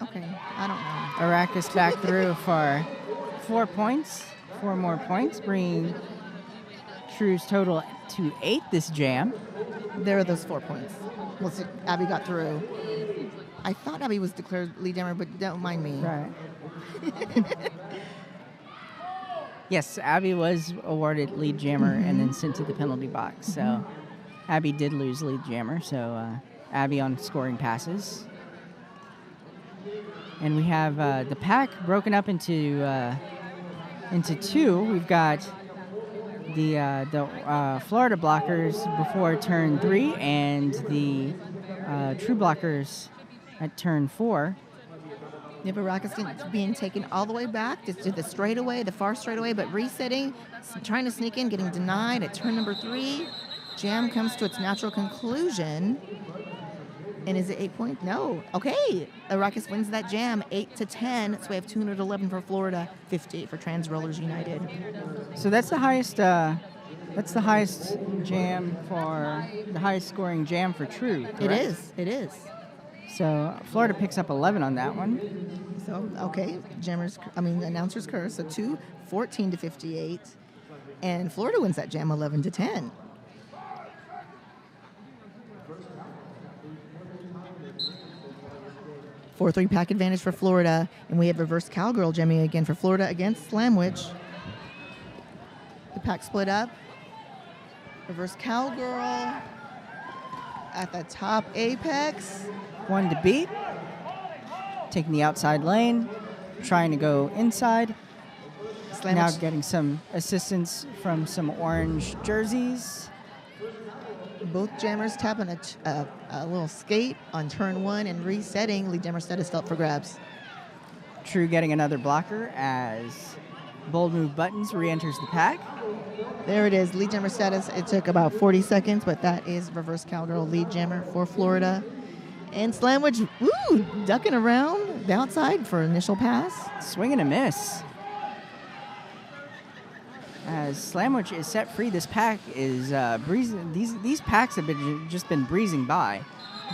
Okay, I don't know. Iraq is back through for 4 points. 4 more points, bringing True's total to 8 this jam. There are those 4 points. Well, see, Abby got through. I thought Abby was declared lead jammer, but don't mind me. Right. Yes, Abby was awarded lead jammer and then sent to the penalty box. So Abby did lose lead jammer. So Abby on scoring passes. And we have the pack broken up into 2. We've got the Florida blockers before turn 3 and the True blockers at turn 4. Iraq is being taken all the way back to the straightaway, the far straightaway, but resetting, trying to sneak in, getting denied at turn number 3. Jam comes to its natural conclusion. And is it 8 points? No. Okay. Iraqis wins that jam 8-10. So we have 211 for Florida, 58 for Trans Rollers United. So that's the highest. That's the highest jam for the highest scoring jam for True. Correct? It is. It is. So Florida picks up 11 on that one. So okay, announcers curse. So 2-14 to 58, and Florida wins that jam 11-10. Four 3 pack advantage for Florida, and we have reverse cowgirl jamming again for Florida against Slamwich. The pack split up. Reverse cowgirl at the top apex. 1 to beat. Taking the outside lane, trying to go inside. Slamwich. Now getting some assistance from some orange jerseys. Both jammers tapping a little skate on turn 1 and resetting. Lead jammer status felt for grabs. True getting another blocker as Bold Move Buttons re-enters the pack. There it is, lead jammer status. It took about 40 seconds, but that is reverse cowgirl lead jammer for Florida. And Slamwich, ducking around the outside for initial pass. Swing and a miss. As Slamwich is set free, this pack is breezing. These packs have just been breezing by.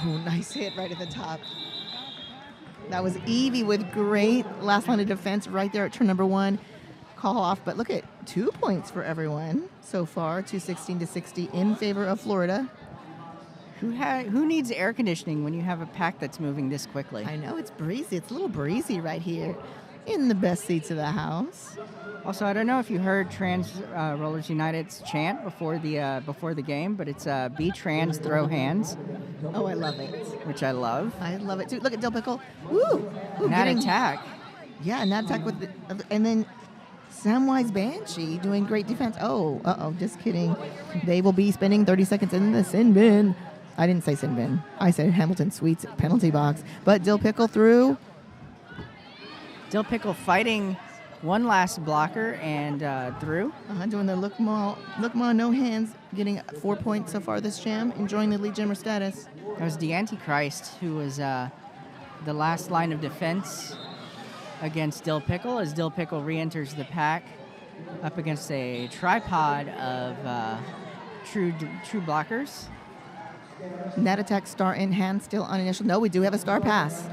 Oh, nice hit right at the top. That was Evie with great last line of defense right there at turn number 1. Call off, but look at 2 points for everyone so far, 216-60 in favor of Florida. Who needs air conditioning when you have a pack that's moving this quickly? I know, it's breezy. It's a little breezy right here in the best seats of the house. Also, I don't know if you heard Trans Rollers United's chant before the game, but it's "Be Trans, Throw Hands." Oh, I love it. Which I love. I love it too. Look at Dill Pickle. Woo! That attack. Yeah, and that attack and then Samwise Banshee doing great defense. Oh, just kidding. They will be spending 30 seconds in the sin bin. I didn't say sin bin. I said Hamilton Suites penalty box. But Dill Pickle through. Dill Pickle fighting one last blocker and through. Doing the look ma, no hands, getting 4 points so far this jam, enjoying the lead jammer status. That was the Antichrist, who was the last line of defense against Dill Pickle, as Dill Pickle re-enters the pack up against a tripod of true blockers. And that attack star in hand, still on initial. No, we do have a star pass.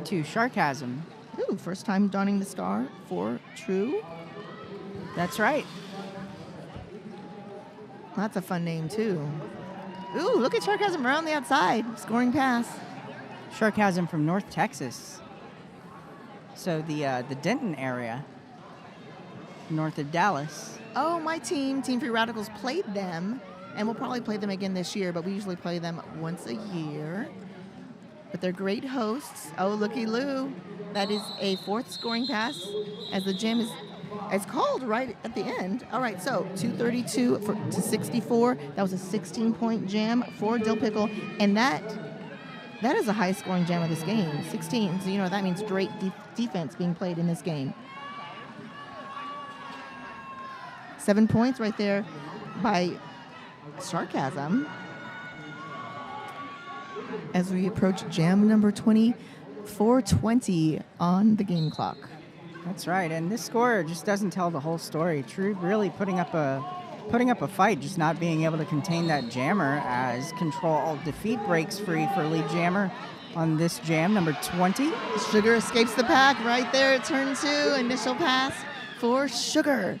To Sharkasm. Ooh, first time donning the star for True. That's right. That's a fun name, too. Ooh, look at Sharkasm around the outside, scoring pass. Sharkasm from North Texas. So the Denton area, north of Dallas. Oh, my team, Team Free Radicals, played them, and we'll probably play them again this year, but we usually play them once a year. But they're great hosts. Oh, looky Lou. That is a 4th scoring pass, as the jam is called right at the end. All right, so 232 to 64. That was a 16-point jam for Dill Pickle, and that is a high-scoring jam of this game, 16. So, that means great defense being played in this game. 7 points right there by Sarcasm. As we approach jam number 420 on the game clock. That's right, and this score just doesn't tell the whole story. True really putting up a fight, just not being able to contain that jammer, as Control Defeat breaks free for lead jammer on this jam, number 20. Sugar escapes the pack right there at turn 2. Initial pass for Sugar.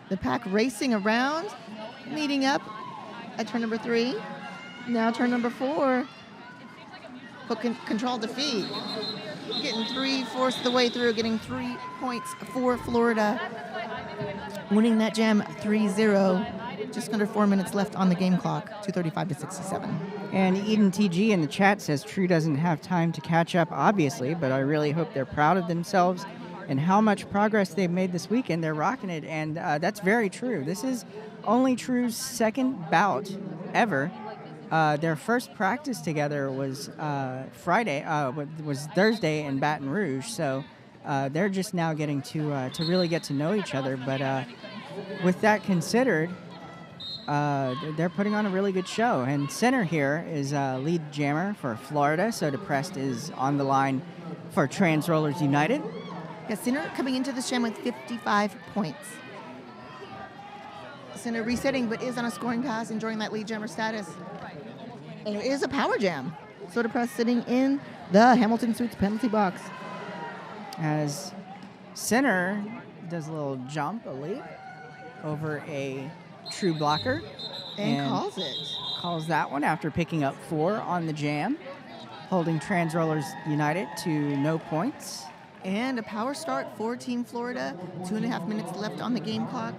The pack racing around, meeting up at turn number 3. Now turn number 4. Control Defeat. Getting 3/4 of the way through, getting 3 points for Florida. Winning that jam 3-0. Just under 4 minutes left on the game clock, 235 to 67. And Eden TG in the chat says True doesn't have time to catch up, obviously, but I really hope they're proud of themselves and how much progress they've made this weekend. They're rocking it, and that's very true. This is only True's second bout ever. Their first practice together was was Thursday in Baton Rouge, so they're just now getting to really get to know each other. But with that considered, they're putting on a really good show. And center here is lead jammer for Florida. So Depressed is on the line for Trans Rollers United. Yeah, Sinner coming into this jam with 55 points. Sinner resetting, but is on a scoring pass, enjoying that lead jammer status. And it is a power jam. Soda Press sitting in the Hamilton Suites penalty box. As Sinner does a little jump, a leap, over a True blocker. And calls it. Calls that one after picking up 4 on the jam, holding Trans Rollers United to no points. And a power start for Team Florida. 2.5 minutes left on the game clock.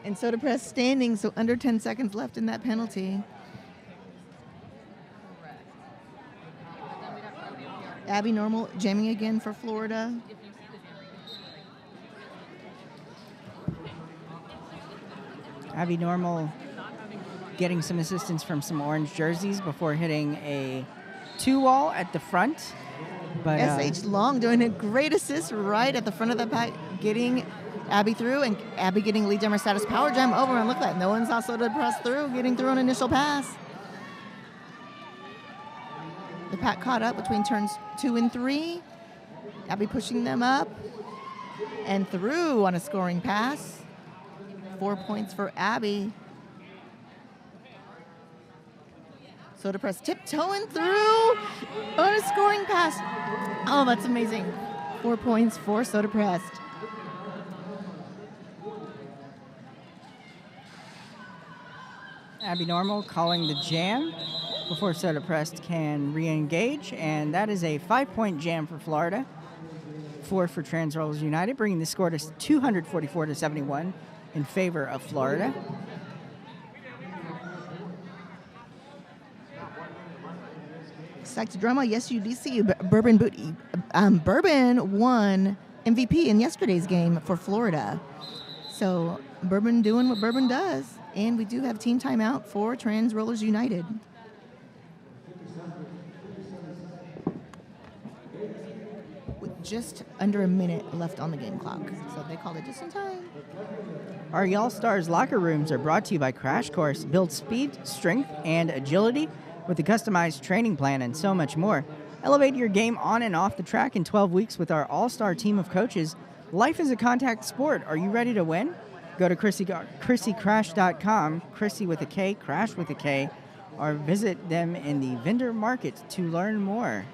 And Soda Press standing, so under 10 seconds left in that penalty. Abby Normal jamming again for Florida. Abby Normal getting some assistance from some orange jerseys before hitting a 2-wall at the front. But S.H. Long doing a great assist right at the front of the pack, getting Abby through, and Abby getting lead jammer status. Power jam over, and look at that. No one's also to press through, getting through an initial pass. The pack caught up between turns 2 and 3. Abby pushing them up and through on a scoring pass. 4 points for Abby. Soda Press tiptoeing through on a scoring pass. Oh, that's amazing. 4 points for Soda Pressed. Abby Normal calling the jam before Soda Pressed can re-engage, and that is a 5-point jam for Florida. 4 for Trans Rollers United, bringing the score to 244-71 in favor of Florida. Psyched drama, yes, UDC. Bourbon won MVP in yesterday's game for Florida. So Bourbon doing what Bourbon does. And we do have team timeout for Trans Rollers United. With just under a minute left on the game clock. So they called it just in time. Our Y'all Stars locker rooms are brought to you by Crash Course. Build speed, strength, and agility with a customized training plan and so much more. Elevate your game on and off the track in 12 weeks with our all-star team of coaches. Life is a contact sport. Are you ready to win? Go to ChrissyCrash.com, Chrissy with a K, Crash with a K, or visit them in the vendor market to learn more.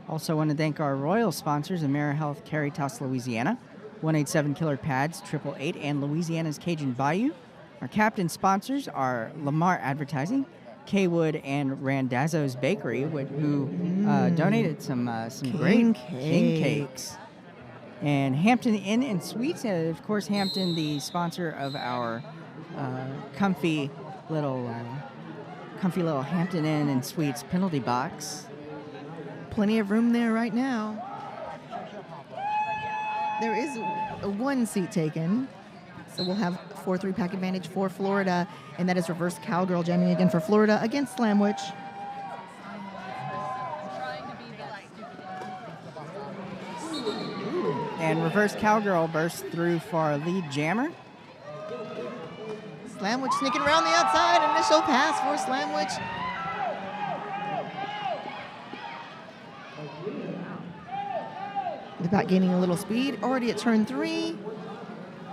Also want to thank our royal sponsors, AmeriHealth Caritas Louisiana, 187 Killer Pads, 888, and Louisiana's Cajun Bayou. Our captain sponsors are Lamar Advertising, K-Wood, and Randazzo's Bakery, who donated some great king cakes. And Hampton Inn and Suites, and of course Hampton, the sponsor of our comfy little Hampton Inn and Suites penalty box. Plenty of room there right now. There is one seat taken. So we'll have 4-3 pack advantage for Florida, and that is reverse cowgirl jamming again for Florida against Slamwich. And reverse cowgirl bursts through for our lead jammer. Slamwich sneaking around the outside. Initial pass for Slamwich. The pack gaining a little speed. Already at turn 3.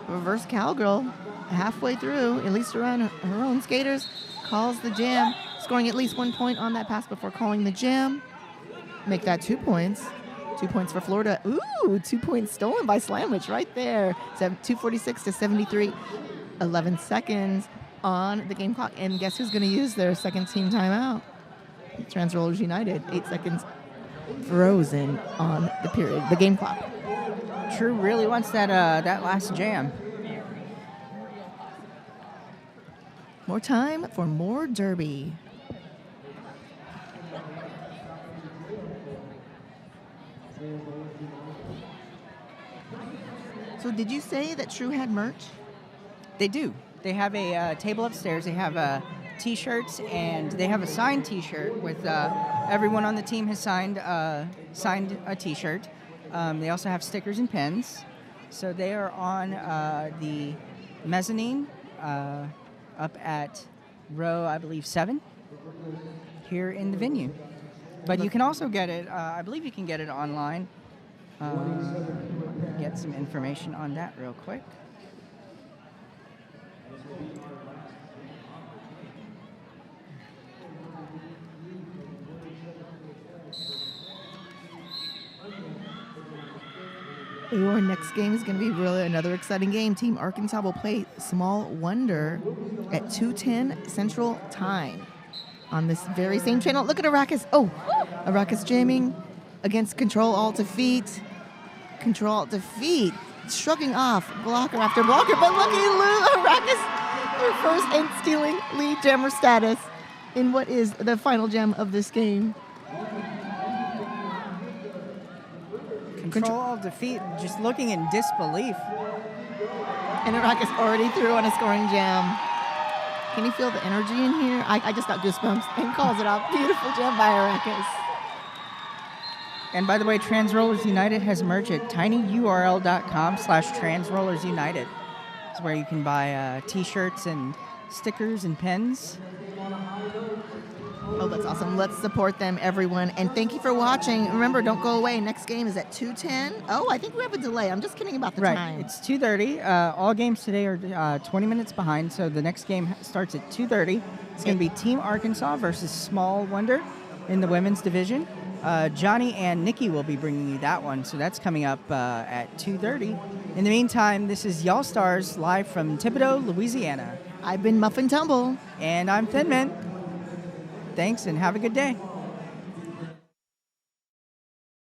Reverse cowgirl halfway through, at least around her own skaters, calls the jam, scoring at least 1 point on that pass before calling the jam. Make that 2 points. 2 points for Florida. Ooh, 2 points stolen by Slamwich right there. 246-73. 11 seconds on the game clock. And guess who's going to use their second team timeout? Trans Rollers United. 8 seconds frozen on the game clock. True really wants that last jam. More time for more derby. So did you say that True had merch? They do. They have a table upstairs. They have T-shirts, and they have a signed T-shirt with everyone on the team has signed a T-shirt. They also have stickers and pens. So they are on the mezzanine up at row, I believe, 7 here in the venue. But you can also get it, I believe you can get it online. Get some information on that real quick. Our next game is going to be really another exciting game. Team Arkansas will play Small Wonder at 2:10 Central Time on this very same channel. Look at Arrakis. Oh, Arrakis jamming against Control-Alt-Defeat. Control-Alt-Defeat. Shrugging off blocker after blocker, but look at Arrakis first and stealing lead jammer status in what is the final jam of this game. Control-Alt-Defeat, just looking in disbelief. And Arrakis already threw on a scoring jam. Can you feel the energy in here? I just got goosebumps and calls it off. Beautiful jam by Arrakis. And by the way, Trans Rollers United has merch at tinyurl.com/transrollersunited. It's where you can buy T-shirts and stickers and pens. Oh, that's awesome. Let's support them, everyone. And thank you for watching. Remember, don't go away. Next game is at 2:10. Oh, I think we have a delay. I'm just kidding about the Right. time. It's 2:30. All games today are 20 minutes behind, so the next game starts at 2:30. It's going to be Team Arkansas versus Small Wonder in the women's division. Johnny and Nikki will be bringing you that one, so that's coming up at 2:30. In the meantime, this is Y'all Stars live from Thibodaux, Louisiana. I've been Muffin Tumble. And I'm Thin Mint. Thanks, and have a good day.